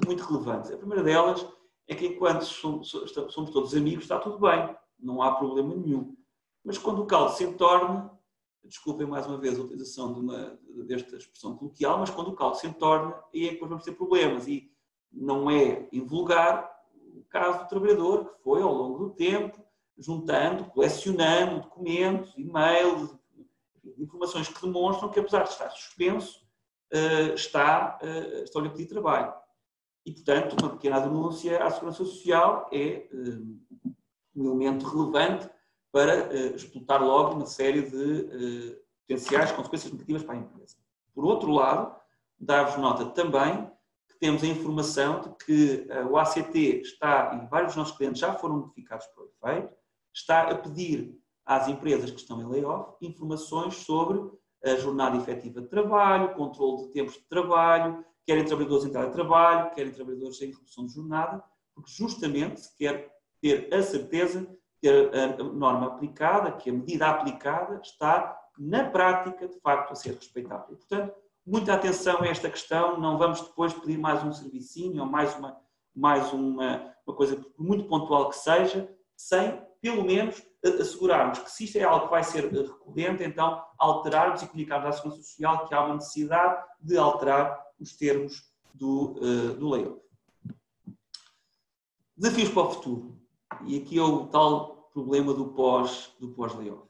muito relevantes. A primeira delas é que enquanto somos todos amigos, está tudo bem, não há problema nenhum. Mas quando o caldo se entorna, desculpem mais uma vez a utilização desta expressão coloquial, mas quando o caldo se entorna, aí é que depois vamos ter problemas. E não é invulgar o caso do trabalhador que foi, ao longo do tempo, juntando, colecionando documentos, e-mails, informações que demonstram que, apesar de estar suspenso, estão-lhe a pedir trabalho. E, portanto, uma pequena denúncia à Segurança Social é um elemento relevante para explotar logo uma série de potenciais consequências negativas para a empresa. Por outro lado, dar-vos nota também que temos a informação de que o ACT está, e vários dos nossos clientes já foram notificados por efeito, está a pedir às empresas que estão em layoff informações sobre a jornada efetiva de trabalho, controle de tempos de trabalho, querem trabalhadores em teletrabalho, querem trabalhadores em redução de jornada, porque justamente se quer ter a certeza que a norma aplicada, que a medida aplicada está na prática, de facto, a ser respeitada. E, portanto, muita atenção a esta questão, não vamos depois pedir mais um servicinho ou mais uma coisa muito pontual que seja, sem, pelo menos, assegurarmos que se isto é algo que vai ser recorrente, então alterarmos e comunicarmos à Segurança Social que há uma necessidade de alterar os termos do layoff. Desafios para o futuro. E aqui é o tal problema do pós-layoff.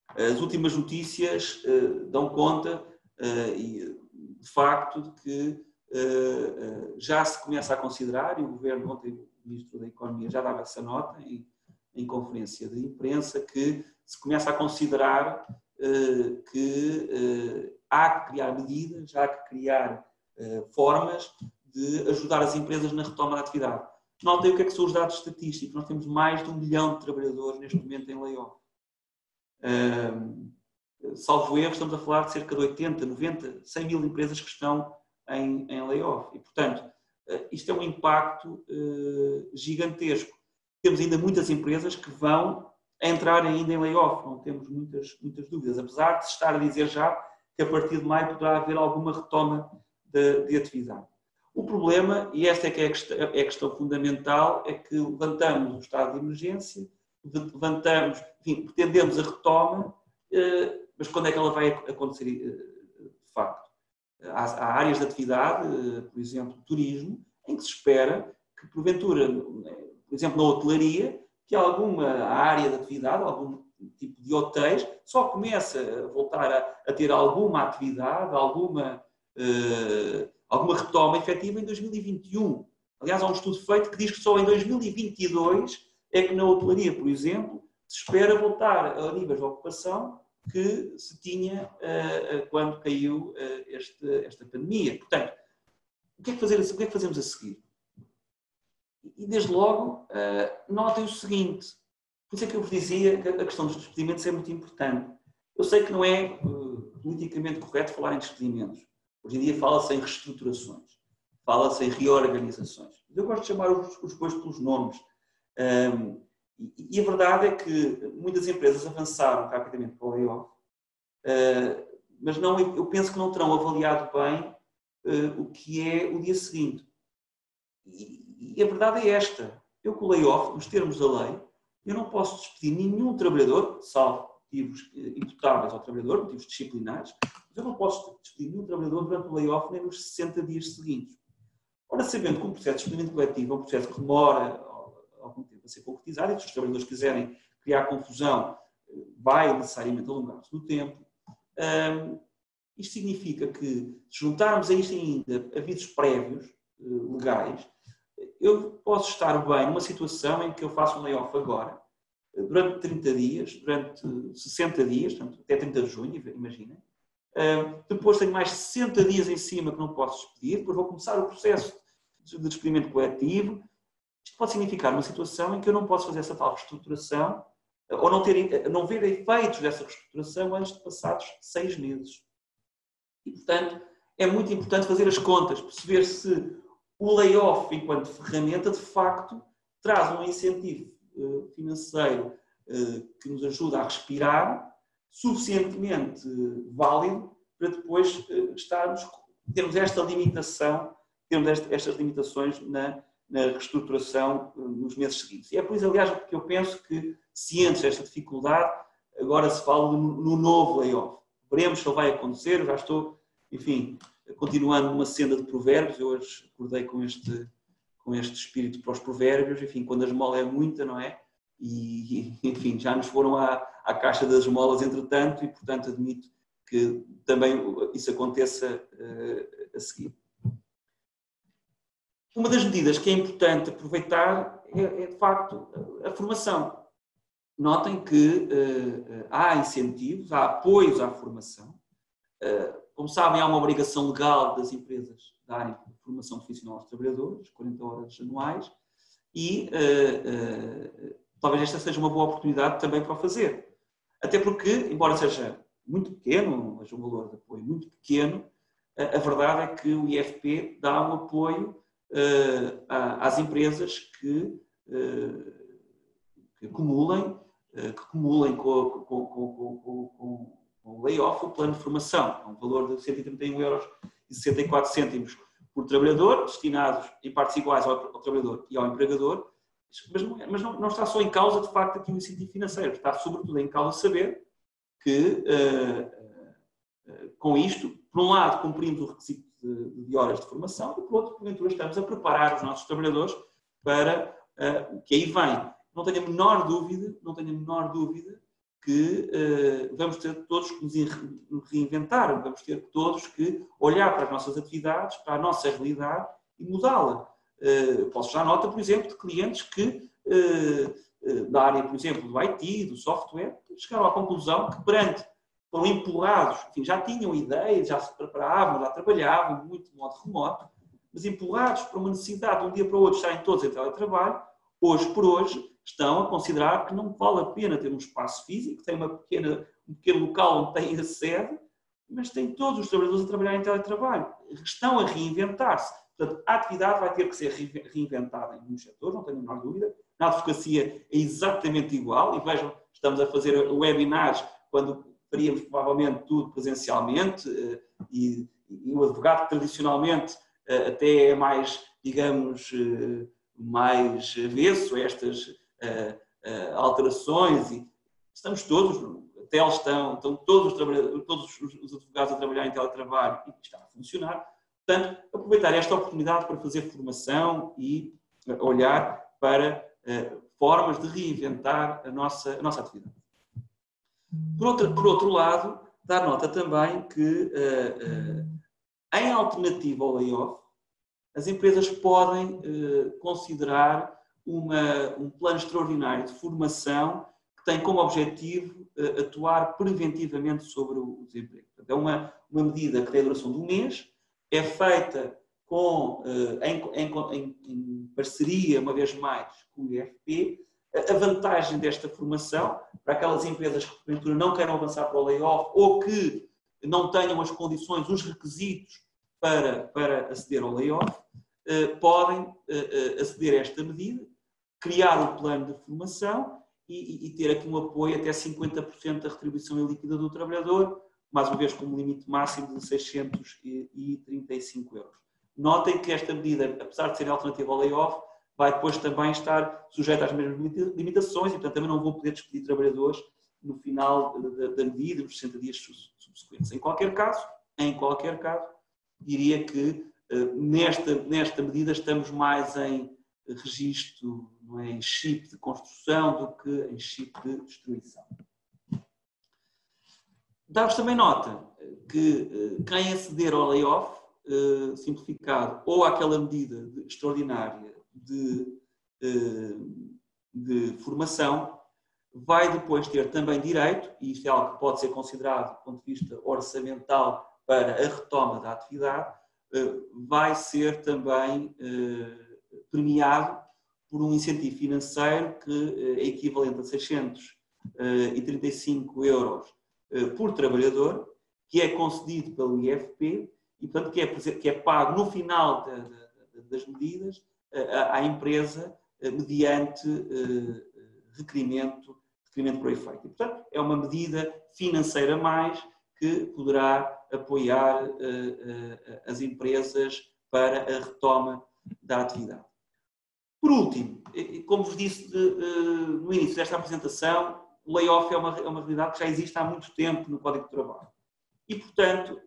As últimas notícias dão conta, de facto, de que já se começa a considerar, e o Governo, ontem o Ministro da Economia já dava essa nota em conferência de imprensa, que se começa a considerar que há que criar medidas, há que criar formas de ajudar as empresas na retoma da atividade. Notem o que são os dados estatísticos. Nós temos mais de 1 milhão de trabalhadores neste momento em layoff. Salvo erro, estamos a falar de cerca de 80, 90, 100 mil empresas que estão em layoff. E, portanto, isto é um impacto gigantesco. Temos ainda muitas empresas que vão entrar ainda em layoff. Não temos muitas dúvidas. Apesar de se estar a dizer já que a partir de maio poderá haver alguma retoma de atividade. O problema, e esta é que é a questão fundamental, é que levantamos o estado de emergência, pretendemos a retoma, mas quando é que ela vai acontecer de facto? Há áreas de atividade, por exemplo, turismo, em que se espera que, porventura, por exemplo, na hotelaria, que alguma área de atividade, algum tipo de hotéis, só começa a voltar a ter alguma atividade, alguma retoma efetiva em 2021. Aliás, há um estudo feito que diz que só em 2022 é que na hotelaria, por exemplo, se espera voltar a níveis de ocupação que se tinha quando caiu esta pandemia. Portanto, o que é que fazemos a seguir? E desde logo, notem o seguinte, por isso é que eu vos dizia que a questão dos despedimentos é muito importante. Eu sei que não é politicamente correto falar em despedimentos. Hoje em dia fala-se em reestruturações, fala-se em reorganizações. Eu gosto de chamar os coisas pelos nomes. E a verdade é que muitas empresas avançaram rapidamente para o layoff, mas eu penso que não terão avaliado bem o que é o dia seguinte. E a verdade é esta. Eu com o layoff, nos termos da lei, eu não posso despedir nenhum trabalhador, salvo motivos imputáveis ao trabalhador, motivos disciplinares, mas eu não posso despedir nenhum trabalhador durante o layoff nem nos 60 dias seguintes. Ora, sabendo que um processo de despedimento coletivo é um processo que demora algum tempo a ser concretizado e que se os trabalhadores quiserem criar confusão, vai necessariamente alongar-se no tempo. Isto significa que, se juntarmos a isto ainda avisos prévios, legais, eu posso estar bem numa situação em que eu faço um layoff agora, durante 30 dias, durante 60 dias, portanto, até 30 de junho, imaginem. Depois tenho mais 60 dias em cima que não posso despedir, depois vou começar o processo de despedimento coletivo. Isto pode significar uma situação em que eu não posso fazer essa tal reestruturação ou não ver efeitos dessa reestruturação antes de passados 6 meses. E, portanto, é muito importante fazer as contas, perceber se o layoff, enquanto ferramenta, de facto, traz um incentivo financeiro que nos ajuda a respirar, suficientemente válido para depois termos esta limitação, termos estas limitações na reestruturação nos meses seguintes. E é por isso, aliás, que eu penso que, cientes desta dificuldade, agora se fala no novo layoff. Veremos se ele vai acontecer, eu já estou, enfim, continuando numa senda de provérbios, eu hoje acordei com este espírito para os provérbios, enfim, quando a esmola é muita, não é? E, enfim, já nos foram à caixa das esmolas, entretanto, e, portanto, admito que também isso aconteça a seguir. Uma das medidas que é importante aproveitar é de facto, a formação. Notem que há incentivos, há apoios à formação. Como sabem, há uma obrigação legal das empresas darem formação profissional aos trabalhadores, 40 horas anuais, e talvez esta seja uma boa oportunidade também para o fazer. Até porque, embora seja muito pequeno, seja um valor de apoio muito pequeno, a verdade é que o IFP dá um apoio às empresas que acumulem com o layoff o plano de formação, um valor de 131,64€ por trabalhador, destinados em partes iguais ao trabalhador e ao empregador, mas não está só em causa, de facto, aqui o incentivo financeiro, está sobretudo em causa saber que, com isto, por um lado, cumprimos o requisito de horas de formação e, por outro, porventura, estamos a preparar os nossos trabalhadores para o que aí vem. Não tenho a menor dúvida que vamos ter todos que nos reinventar, vamos ter todos que olhar para as nossas atividades, para a nossa realidade e mudá-la. Posso já nota, por exemplo, de clientes que, da área, por exemplo, do IT, do software, chegaram à conclusão que foram empurrados, enfim, já tinham ideias, já se preparavam, já trabalhavam muito de modo remoto, mas empurrados por uma necessidade de um dia para o outro estarem todos em teletrabalho, hoje por hoje estão a considerar que não vale a pena ter um espaço físico, tem um pequeno local onde têm a sede, mas têm todos os trabalhadores a trabalhar em teletrabalho. Estão a reinventar-se. Portanto, a atividade vai ter que ser reinventada em muitos setores, não tenho a menor dúvida. Na advocacia é exatamente igual, e vejam, estamos a fazer webinars quando faríamos provavelmente tudo presencialmente, e o advogado tradicionalmente até é mais, digamos, mais avesso a estas alterações, e estamos todos, até eles estão todos os advogados a trabalhar em teletrabalho e está a funcionar. Portanto, aproveitar esta oportunidade para fazer formação e olhar para formas de reinventar a nossa atividade. Por outro lado, dar nota também que, em alternativa ao layoff, as empresas podem considerar um plano extraordinário de formação que tem como objetivo atuar preventivamente sobre o desemprego. Portanto, é uma medida que tem a duração de um mês, é feita em parceria, uma vez mais, com o IFP. A vantagem desta formação, para aquelas empresas que, porventura, não queiram avançar para o layoff ou que não tenham as condições, os requisitos para aceder ao layoff, podem aceder a esta medida, criar o plano de formação e ter aqui um apoio até 50% da retribuição líquida do trabalhador, mais uma vez com um limite máximo de 635€. Notem que esta medida, apesar de ser alternativa ao layoff, vai depois também estar sujeita às mesmas limitações e, portanto, também não vou poder despedir trabalhadores no final da medida, nos 60 dias subsequentes. Em qualquer caso, diria que nesta medida estamos mais em registro, não é, em chip de construção do que em chip de destruição. Dá-vos também nota que quem aceder ao layoff simplificado ou àquela medida extraordinária de formação vai depois ter também direito, e isto é algo que pode ser considerado do ponto de vista orçamental para a retoma da atividade, vai ser também premiado por um incentivo financeiro que é equivalente a 635€ por trabalhador, que é concedido pelo IFP e, portanto, que é pago no final das medidas à empresa mediante requerimento para o efeito. E, portanto, é uma medida financeira a mais que poderá apoiar as empresas para a retoma da atividade. Por último, como vos disse no início desta apresentação, o layoff é uma realidade que já existe há muito tempo no Código de Trabalho. E, portanto,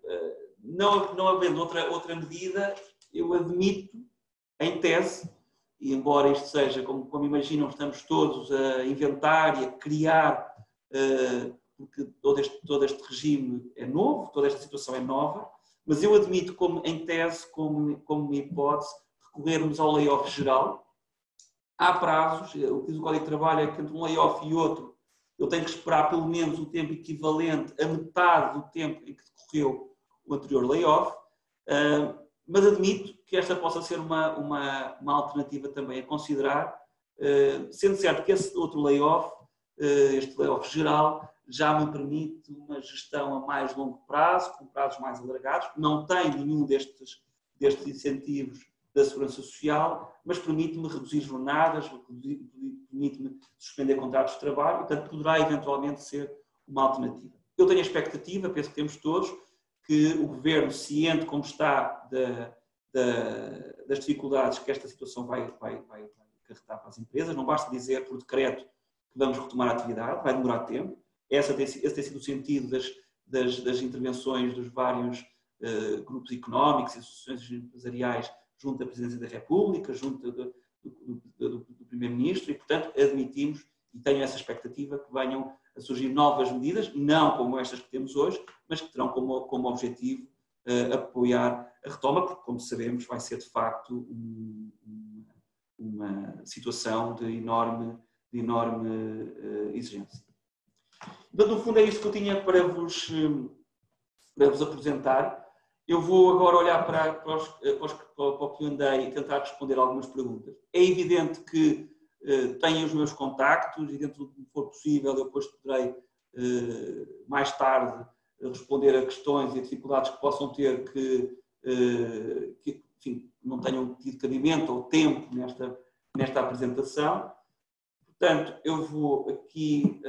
não havendo outra medida, eu admito, em tese, e embora isto seja, como imaginam, estamos todos a inventar e a criar, porque todo este regime é novo, toda esta situação é nova, mas eu admito, em tese, como uma hipótese, recorrermos ao layoff geral. Há prazos, o que diz o Código de Trabalho é que entre um layoff e outro eu tenho que esperar pelo menos o tempo equivalente a metade do tempo em que decorreu o anterior layoff, mas admito que esta possa ser uma alternativa também a considerar, sendo certo que esse outro layoff, este layoff geral, já me permite uma gestão a mais longo prazo, com prazos mais alargados, não tem nenhum destes incentivos da Segurança Social, mas permite-me reduzir jornadas, permite-me suspender contratos de trabalho, e, portanto, poderá eventualmente ser uma alternativa. Eu tenho a expectativa, penso que temos todos, que o Governo, ciente como está das dificuldades que esta situação vai acarretar para as empresas, não basta dizer por decreto que vamos retomar a atividade, vai demorar tempo. Esse tem sido o sentido das intervenções dos vários grupos económicos e associações empresariais junto da Presidência da República, junto do Primeiro-Ministro, e, portanto, admitimos e tenho essa expectativa que venham a surgir novas medidas, não como estas que temos hoje, mas que terão como objetivo apoiar a retoma, porque, como sabemos, vai ser de facto uma situação de enorme exigência. Então, no fundo, é isto que eu tinha para vos apresentar. Eu vou agora olhar para o Q&A e tentar responder algumas perguntas. É evidente que tenho os meus contactos e, dentro do que for possível, eu depois poderei, mais tarde, responder a questões e a dificuldades que possam ter que enfim, não tenham tido cabimento ou tempo nesta apresentação. Portanto, eu vou aqui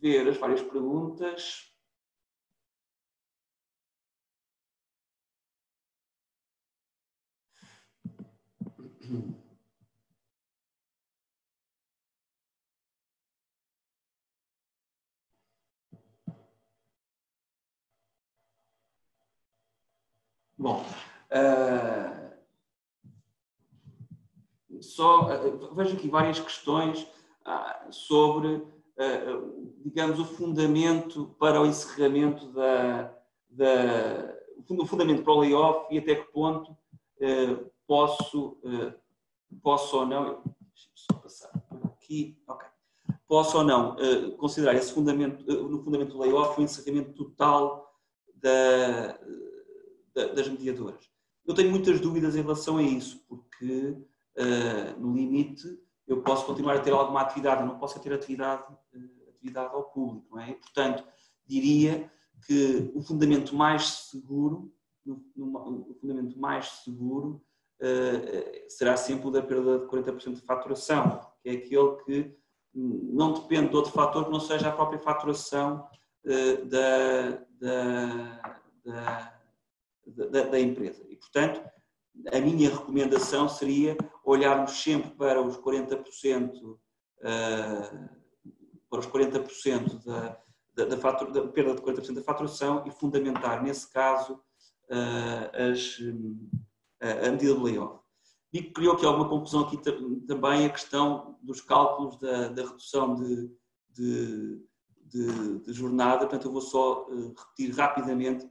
ver as várias perguntas. Bom, vejo aqui várias questões sobre, digamos, o fundamento para o encerramento o fundamento para o layoff e até que ponto posso ou não, deixa-me só passar por aqui, ok, posso ou não considerar esse fundamento, no fundamento do layoff, o encerramento total das mediadoras. Eu tenho muitas dúvidas em relação a isso, porque, no limite, eu posso continuar a ter alguma atividade, eu não posso ter atividade ao público, não é? E, portanto, diria que o fundamento mais seguro, será sempre o da perda de 40% de faturação, que é aquele que não depende de outro fator que não seja a própria faturação da empresa. E, portanto, a minha recomendação seria olharmos sempre para os 40%, da perda de 40% da faturação e fundamentar, nesse caso, a medida do layoff. Digo que criou aqui alguma confusão aqui também a questão dos cálculos da redução de jornada, portanto eu vou só repetir rapidamente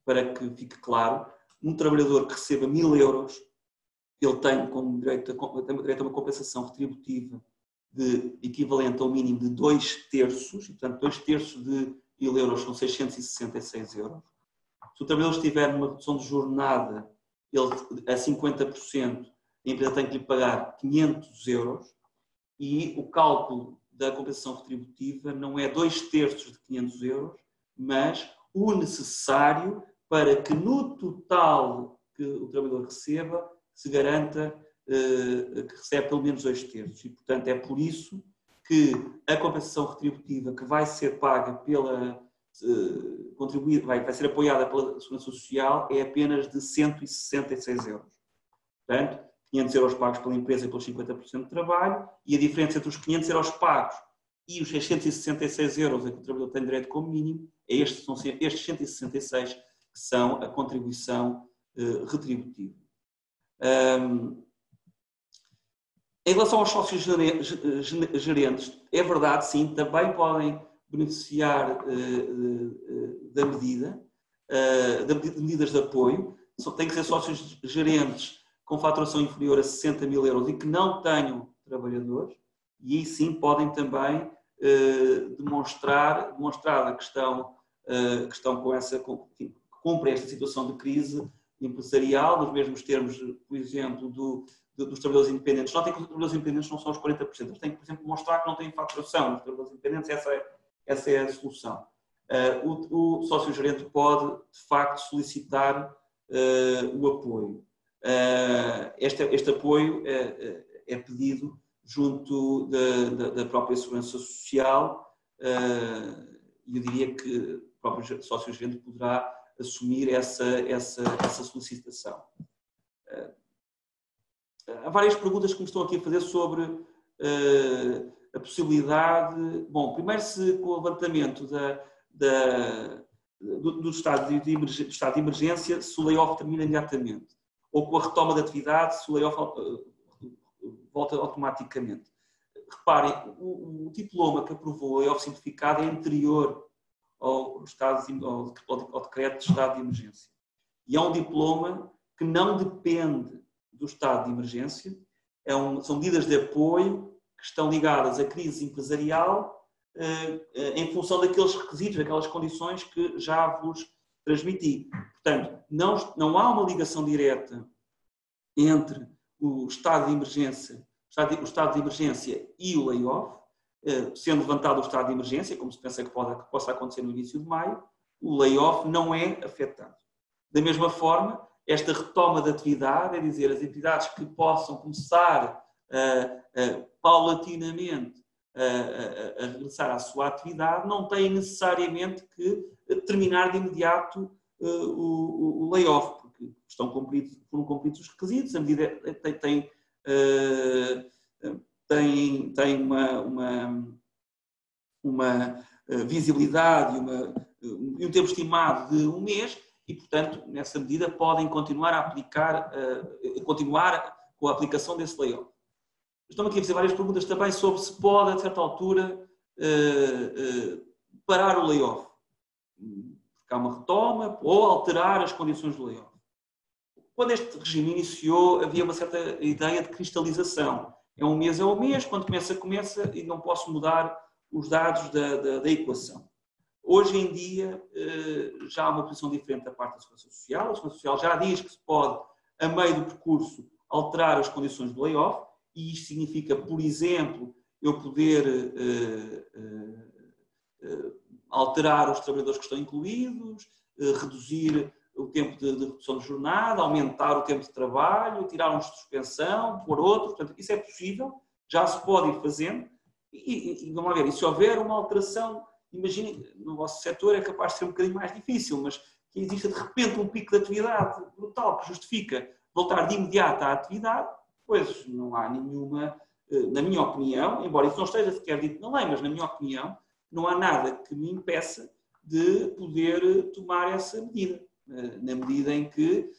para que fique claro. Um trabalhador que receba 1.000 euros, ele tem como direito a uma compensação retributiva equivalente ao mínimo de 2/3, e portanto 2/3 de 1.000 euros são 666 euros. Se o trabalhador estiver numa redução de jornada, ele a 50%, a empresa tem que lhe pagar 500 euros e o cálculo da compensação retributiva não é 2/3 de 500 euros, mas o necessário para que no total que o trabalhador receba, se garanta que recebe pelo menos 2/3. E, portanto, é por isso que a compensação retributiva que vai ser paga pela vai ser apoiada pela Segurança Social é apenas de 166 euros. Portanto, 500 euros pagos pela empresa pelos 50% de trabalho e a diferença entre os 500 euros pagos e os 666 euros a que o trabalhador tem direito como mínimo, são estes 166 que são a contribuição retributiva. Em relação aos sócios gerentes, é verdade, sim, também podem beneficiar da medida, de medidas de apoio. Têm que ser sócios gerentes com faturação inferior a 60 mil euros e que não tenham trabalhadores, e aí sim podem também demonstrar que estão com essa, que cumprem esta situação de crise empresarial, nos mesmos termos, por exemplo, dos trabalhadores independentes. Notem que os trabalhadores independentes não são os 40%, eles têm que, por exemplo, mostrar que não têm faturação. Os trabalhadores independentes, essa é a solução. O sócio-gerente pode, de facto, solicitar o apoio. Este apoio é pedido junto da própria Segurança Social e eu diria que o próprio sócio-gerente poderá assumir essa solicitação. Há várias perguntas que me estão aqui a fazer sobre a possibilidade... Bom, primeiro, se com o levantamento do estado de emergência, se o layoff termina imediatamente, ou com a retoma da atividade, se o layoff volta automaticamente. Reparem, o diploma que aprovou o layoff simplificado é anterior ao decreto de estado de emergência. E é um diploma que não depende do estado de emergência, são medidas de apoio que estão ligadas à crise empresarial em função daqueles requisitos, daquelas condições que já vos transmiti. Portanto, não há uma ligação direta entre o estado de emergência, e o layoff, sendo levantado o estado de emergência, como se pensa que possa acontecer no início de maio, o layoff não é afetado. Da mesma forma, esta retoma da atividade, é dizer, as entidades que possam começar paulatinamente a regressar à sua atividade, não têm necessariamente que terminar de imediato o layoff, porque foram cumpridos os requisitos, a medida tem uma visibilidade e um tempo estimado de um mês e, portanto, nessa medida podem continuar continuar com a aplicação desse layoff. Estão aqui a fazer várias perguntas também sobre se pode, a certa altura, parar o layoff, porque há uma retoma, ou alterar as condições do layoff. Quando este regime iniciou, havia uma certa ideia de cristalização. É um mês, quando começa e não posso mudar os dados da equação. Hoje em dia já há uma posição diferente da parte da Segurança Social. A Segurança Social já diz que se pode, a meio do percurso, alterar as condições do layoff e isto significa, por exemplo, eu poder alterar os trabalhadores que estão incluídos, reduzir o tempo de redução de jornada, aumentar o tempo de trabalho, tirar uns de suspensão, pôr outros. Portanto, isso é possível, já se pode ir fazendo. E vamos lá ver, e se houver uma alteração, imaginem, no vosso setor é capaz de ser um bocadinho mais difícil, mas que exista de repente um pico de atividade brutal que justifica voltar de imediato à atividade, pois não há nenhuma, na minha opinião, embora isso não esteja sequer dito na lei, mas na minha opinião, não há nada que me impeça de poder tomar essa medida. Na medida em que,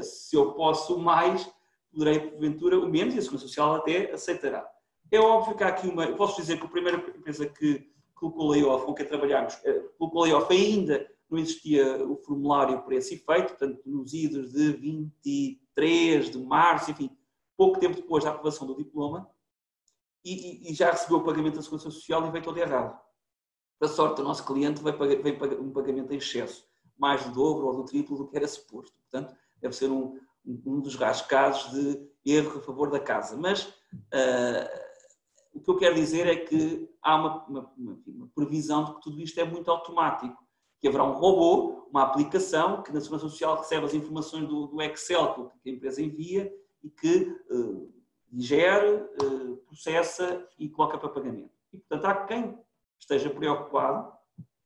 se eu posso mais, poderei, porventura, o menos, e a Segurança Social até aceitará. É óbvio que há aqui eu posso dizer que a primeira empresa que colocou layoff, com quem trabalhámos, colocou layoff ainda não existia o formulário por esse efeito, portanto, nos idos de 23 de março, enfim, pouco tempo depois da aprovação do diploma, e já recebeu o pagamento da Segurança Social e veio todo errado. Da sorte, o nosso cliente vem um pagamento em excesso, mais do dobro ou do triplo do que era suposto. Portanto, deve ser um dos raros casos de erro a favor da casa. Mas o que eu quero dizer é que há uma previsão de que tudo isto é muito automático. que haverá um robô, uma aplicação que na Segurança Social recebe as informações do Excel que a empresa envia e que digere, processa e coloca para pagamento. E, portanto, há quem esteja preocupado,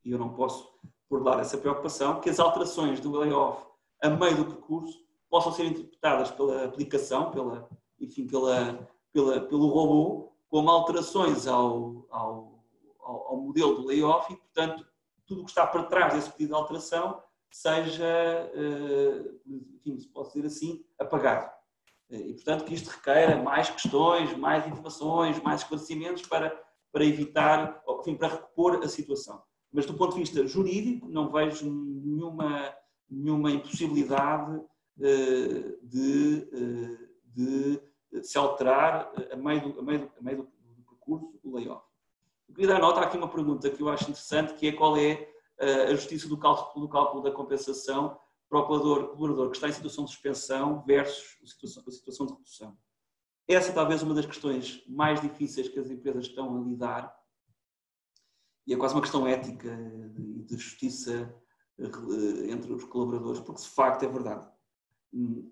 e eu não posso por lá essa preocupação, que as alterações do layoff a meio do percurso possam ser interpretadas pela aplicação, pelo robô, como alterações ao modelo do layoff e, portanto, tudo o que está por trás desse pedido de alteração seja, se posso dizer assim, apagado. E, portanto, que isto requeira mais questões, mais informações, mais esclarecimentos para evitar, para repor a situação. Mas, do ponto de vista jurídico, não vejo nenhuma impossibilidade de se alterar a meio do percurso o layoff. Eu queria dar nota aqui uma pergunta que eu acho interessante, que é qual é a justiça do cálculo da compensação para o colaborador que está em situação de suspensão versus a situação de redução. Essa é talvez uma das questões mais difíceis que as empresas estão a lidar e é quase uma questão ética e de justiça entre os colaboradores, porque de facto é verdade.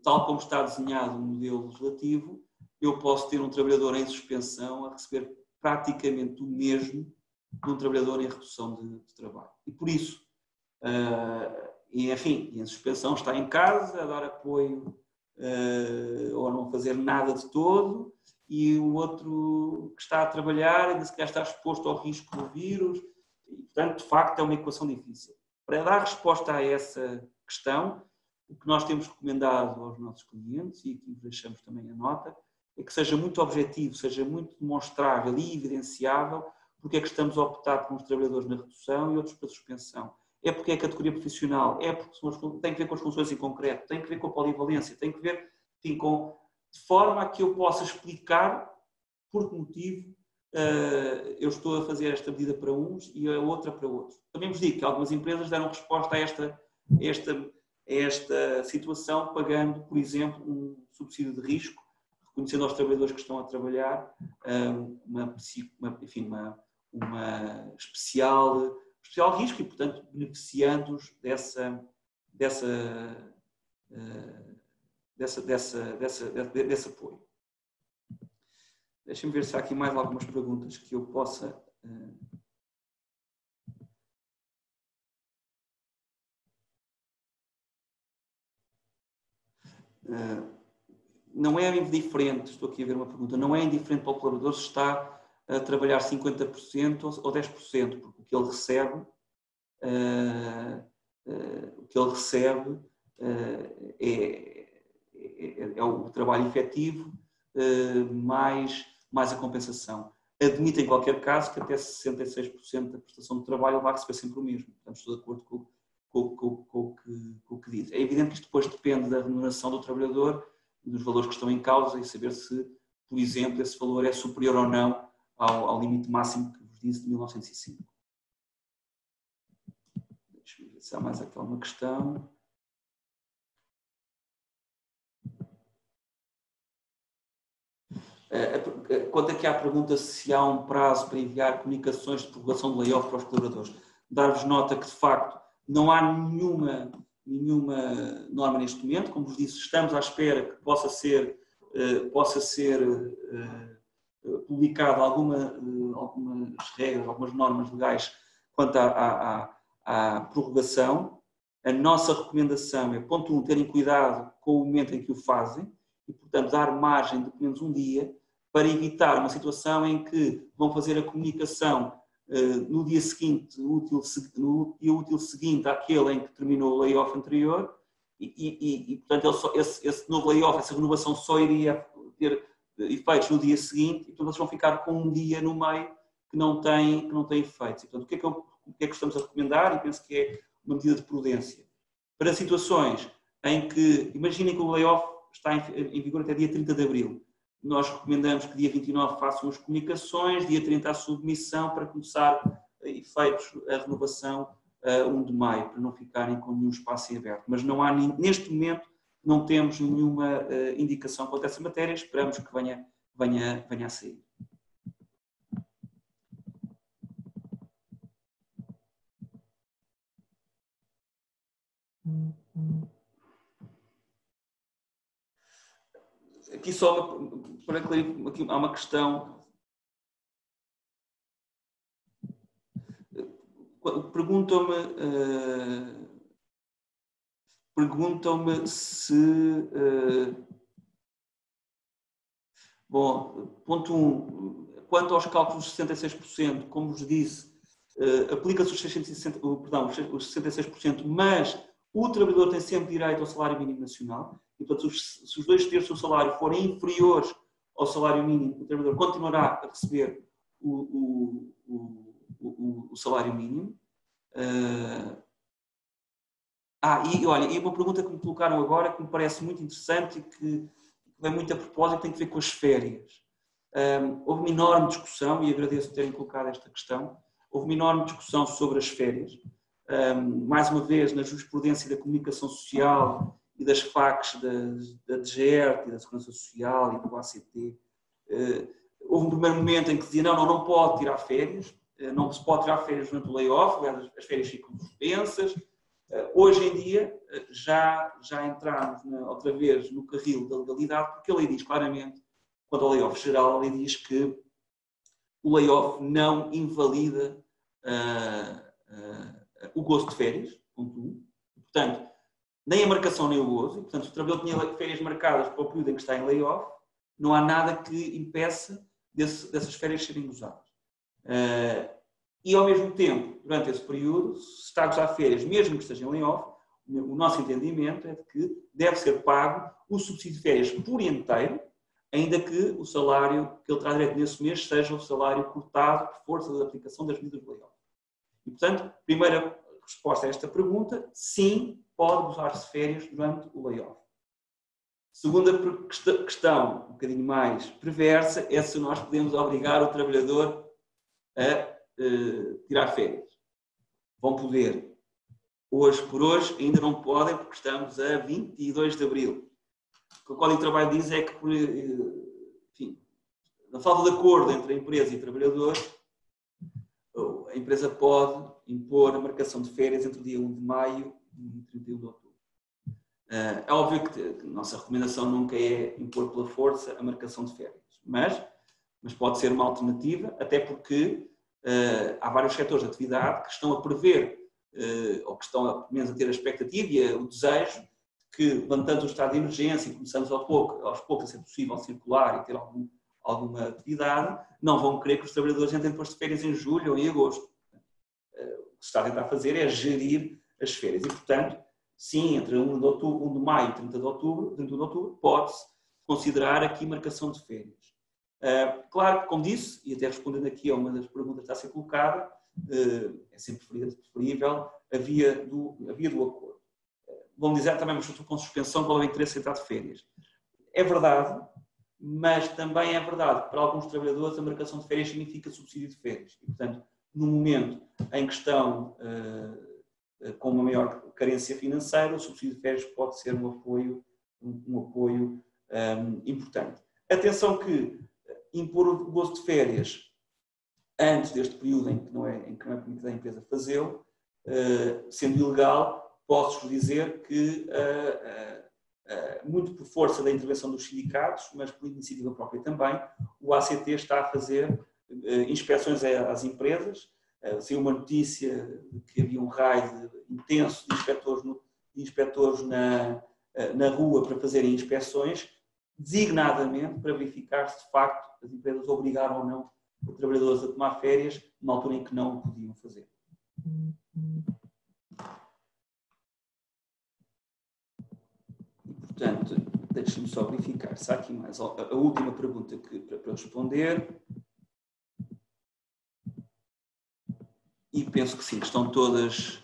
Tal como está desenhado o modelo legislativo, eu posso ter um trabalhador em suspensão a receber praticamente o mesmo de um trabalhador em redução de trabalho. E por isso, em suspensão está em casa a dar apoio ou a não fazer nada de todo, e o outro que está a trabalhar ainda se calhar está exposto ao risco do vírus, e portanto, de facto, é uma equação difícil. Para dar resposta a essa questão, o que nós temos recomendado aos nossos clientes, e aqui deixamos também a nota, é que seja muito objetivo, seja muito demonstrável e evidenciável porque é que estamos a optar por uns trabalhadores na redução e outros para suspensão. É porque é a categoria profissional, é porque tem que ver com as funções em concreto, tem que ver com a polivalência, tem que ver, enfim, de forma a que eu possa explicar por que motivo eu estou a fazer esta medida para uns e a outra para outros. Também vos digo que algumas empresas deram resposta a esta situação pagando, por exemplo, um subsídio de risco, reconhecendo aos trabalhadores que estão a trabalhar uma especial risco e, portanto, beneficiando-os desse apoio. Deixem-me ver se há aqui mais algumas perguntas que eu possa... não é indiferente, estou aqui a ver uma pergunta, não é indiferente para o colaborador se está a trabalhar 50% ou 10%, porque o que ele recebe é o trabalho efetivo mais a compensação. Admite, em qualquer caso, que até 66% da prestação de trabalho vai receber sempre o mesmo. Portanto, estou de acordo com o que diz. É evidente que isto depois depende da remuneração do trabalhador e dos valores que estão em causa e saber se, por exemplo, esse valor é superior ou não ao limite máximo que vos disse de 1905. Deixa-me ver se há mais aqui alguma questão. Quanto aqui à pergunta se há um prazo para enviar comunicações de prorrogação de layoff para os colaboradores, dar-vos nota que, de facto, não há nenhuma norma neste momento. Como vos disse, estamos à espera que possa ser publicado algumas regras, algumas normas legais quanto à prorrogação. A nossa recomendação é, ponto 1, terem cuidado com o momento em que o fazem e, portanto, dar margem de pelo menos um dia para evitar uma situação em que vão fazer a comunicação no dia seguinte, no dia útil seguinte àquele em que terminou o layoff anterior e portanto, esse novo layoff, essa renovação só iria ter efeitos no dia seguinte e, portanto, eles vão ficar com um dia no meio que não tem efeitos. E, portanto, o que é que estamos a recomendar? E penso que é uma medida de prudência. Para situações em que, imaginem que o layoff está em vigor até dia 30 de abril. Nós recomendamos que dia 29 façam as comunicações, dia 30 a submissão para começar efeitos a renovação 1 de maio, para não ficarem com nenhum espaço em aberto. Mas não há, neste momento, não temos nenhuma indicação quanto a essa matéria, esperamos que venha a sair. Aqui só para clarificar, aqui há uma questão. Perguntam-me se... Bom, ponto 1. Quanto aos cálculos de 66%, como vos disse, aplica-se os 66%, mas o trabalhador tem sempre direito ao salário mínimo nacional. E, portanto, se os 2/3 do salário forem inferiores ao salário mínimo, o trabalhador continuará a receber o salário mínimo. E olha, e uma pergunta que me colocaram agora, que me parece muito interessante e que vem muito a propósito, tem que ver com as férias. Houve uma enorme discussão, e agradeço terem colocado esta questão, houve uma enorme discussão sobre as férias. Mais uma vez, na jurisprudência da comunicação social e das FACs da DGERT e da Segurança Social e do ACT, houve um primeiro momento em que se dizia não pode tirar férias, não se pode tirar férias durante o layoff, as férias ficam suspensas. Hoje em dia já entramos outra vez no carril da legalidade, porque a lei diz claramente, quanto ao layoff geral, a lei diz que o layoff não invalida o gozo de férias, ponto 1. Portanto, nem a marcação nem o gozo. Portanto, se o trabalhador tinha férias marcadas para o período em que está em layoff, não há nada que impeça dessas férias serem gozadas. E, ao mesmo tempo, durante esse período, se está a gozar férias, mesmo que esteja em layoff, o nosso entendimento é de que deve ser pago o subsídio de férias por inteiro, ainda que o salário que ele terá direito nesse mês seja o salário cortado por força da aplicação das medidas de layoff. E, portanto, primeira resposta a esta pergunta, sim, pode gozar-se férias durante o layoff. Segunda questão, um bocadinho mais perversa, é se nós podemos obrigar o trabalhador a tirar férias. Vão poder. Hoje por hoje ainda não podem, porque estamos a 22 de abril. O que o Código de Trabalho diz é que, enfim, na falta de acordo entre a empresa e o trabalhador, a empresa pode impor a marcação de férias entre o dia 1 de maio e 31 de outubro. É óbvio que a nossa recomendação nunca é impor pela força a marcação de férias, mas pode ser uma alternativa, até porque há vários setores de atividade que estão a prever, ou que estão, pelo menos, a ter a expectativa e o desejo que, levantando o estado de emergência e começamos aos poucos a ser possível circular e ter alguma atividade, não vão querer que os trabalhadores entrem depois de férias em julho ou em agosto. O que se está a tentar fazer é gerir as férias e, portanto, sim, entre 1 de maio e 30 de outubro, pode-se considerar aqui marcação de férias. Claro que, como disse, e até respondendo aqui a uma das perguntas que está a ser colocada, é sempre preferível a via do acordo. Vão dizer também, mas estou com suspensão, qual é o interesse em entrar de férias? É verdade, mas também é verdade que para alguns trabalhadores a marcação de férias significa subsídio de férias. E, portanto, no momento em que estão com uma maior carência financeira, o subsídio de férias pode ser um apoio importante. Atenção que impor o gozo de férias antes deste período em que não é permitida a empresa fazê-lo, sendo ilegal, posso-vos dizer que, muito por força da intervenção dos sindicatos, mas por iniciativa própria também, o ACT está a fazer inspeções às empresas. Saiu uma notícia de que havia um raio intenso de inspectores na rua para fazerem inspeções, designadamente para verificar se de facto as empresas obrigaram ou não os trabalhadores a tomar férias numa altura em que não o podiam fazer. E, portanto, deixe-me só verificar se há aqui mais a última pergunta para responder. E penso que sim, que estarão todas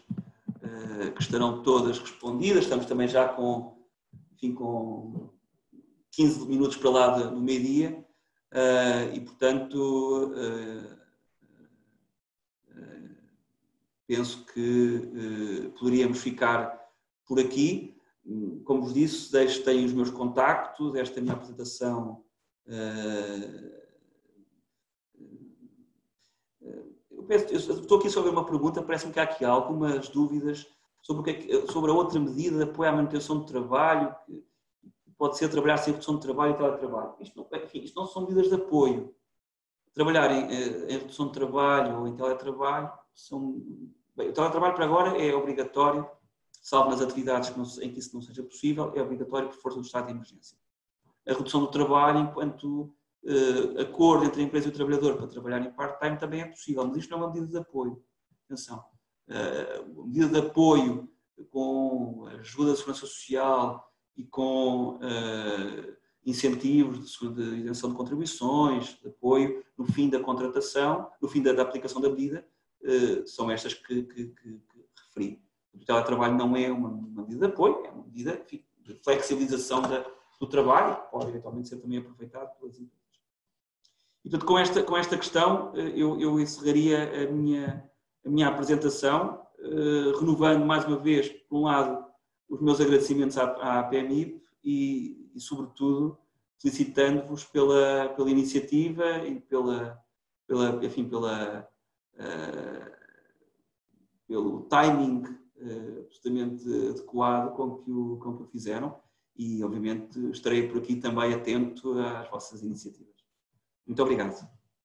respondidas. Estamos também já com 15 minutos para lá do meio-dia e, portanto, penso que poderíamos ficar por aqui. Como vos disse, tenho os meus contactos, esta é a minha apresentação. Eu estou aqui só a ver uma pergunta, parece-me que há aqui algumas dúvidas sobre a outra medida de apoio à manutenção do trabalho, que pode ser trabalhar sem redução de trabalho e teletrabalho. Isto não são medidas de apoio. Trabalhar em redução de trabalho ou em teletrabalho Bem, o teletrabalho para agora é obrigatório, salvo nas atividades em que isso não seja possível, é obrigatório por força do estado de emergência. A redução do trabalho, enquanto acordo entre a empresa e o trabalhador para trabalhar em part-time, também é possível, mas isto não é uma medida de apoio. Atenção, medida de apoio com ajuda da segurança social e com incentivos de isenção de contribuições, de apoio no fim da contratação, no fim da aplicação da medida, são estas que referi. O teletrabalho não é uma medida de apoio, é uma medida de flexibilização do trabalho, que pode eventualmente ser também aproveitado pelas empresas. E, portanto, com esta questão, eu encerraria a minha apresentação, renovando mais uma vez, por um lado, os meus agradecimentos à PMIP e sobretudo, felicitando-vos pela iniciativa e pelo timing absolutamente adequado com que o fizeram e, obviamente, estarei por aqui também atento às vossas iniciativas. Muito obrigado.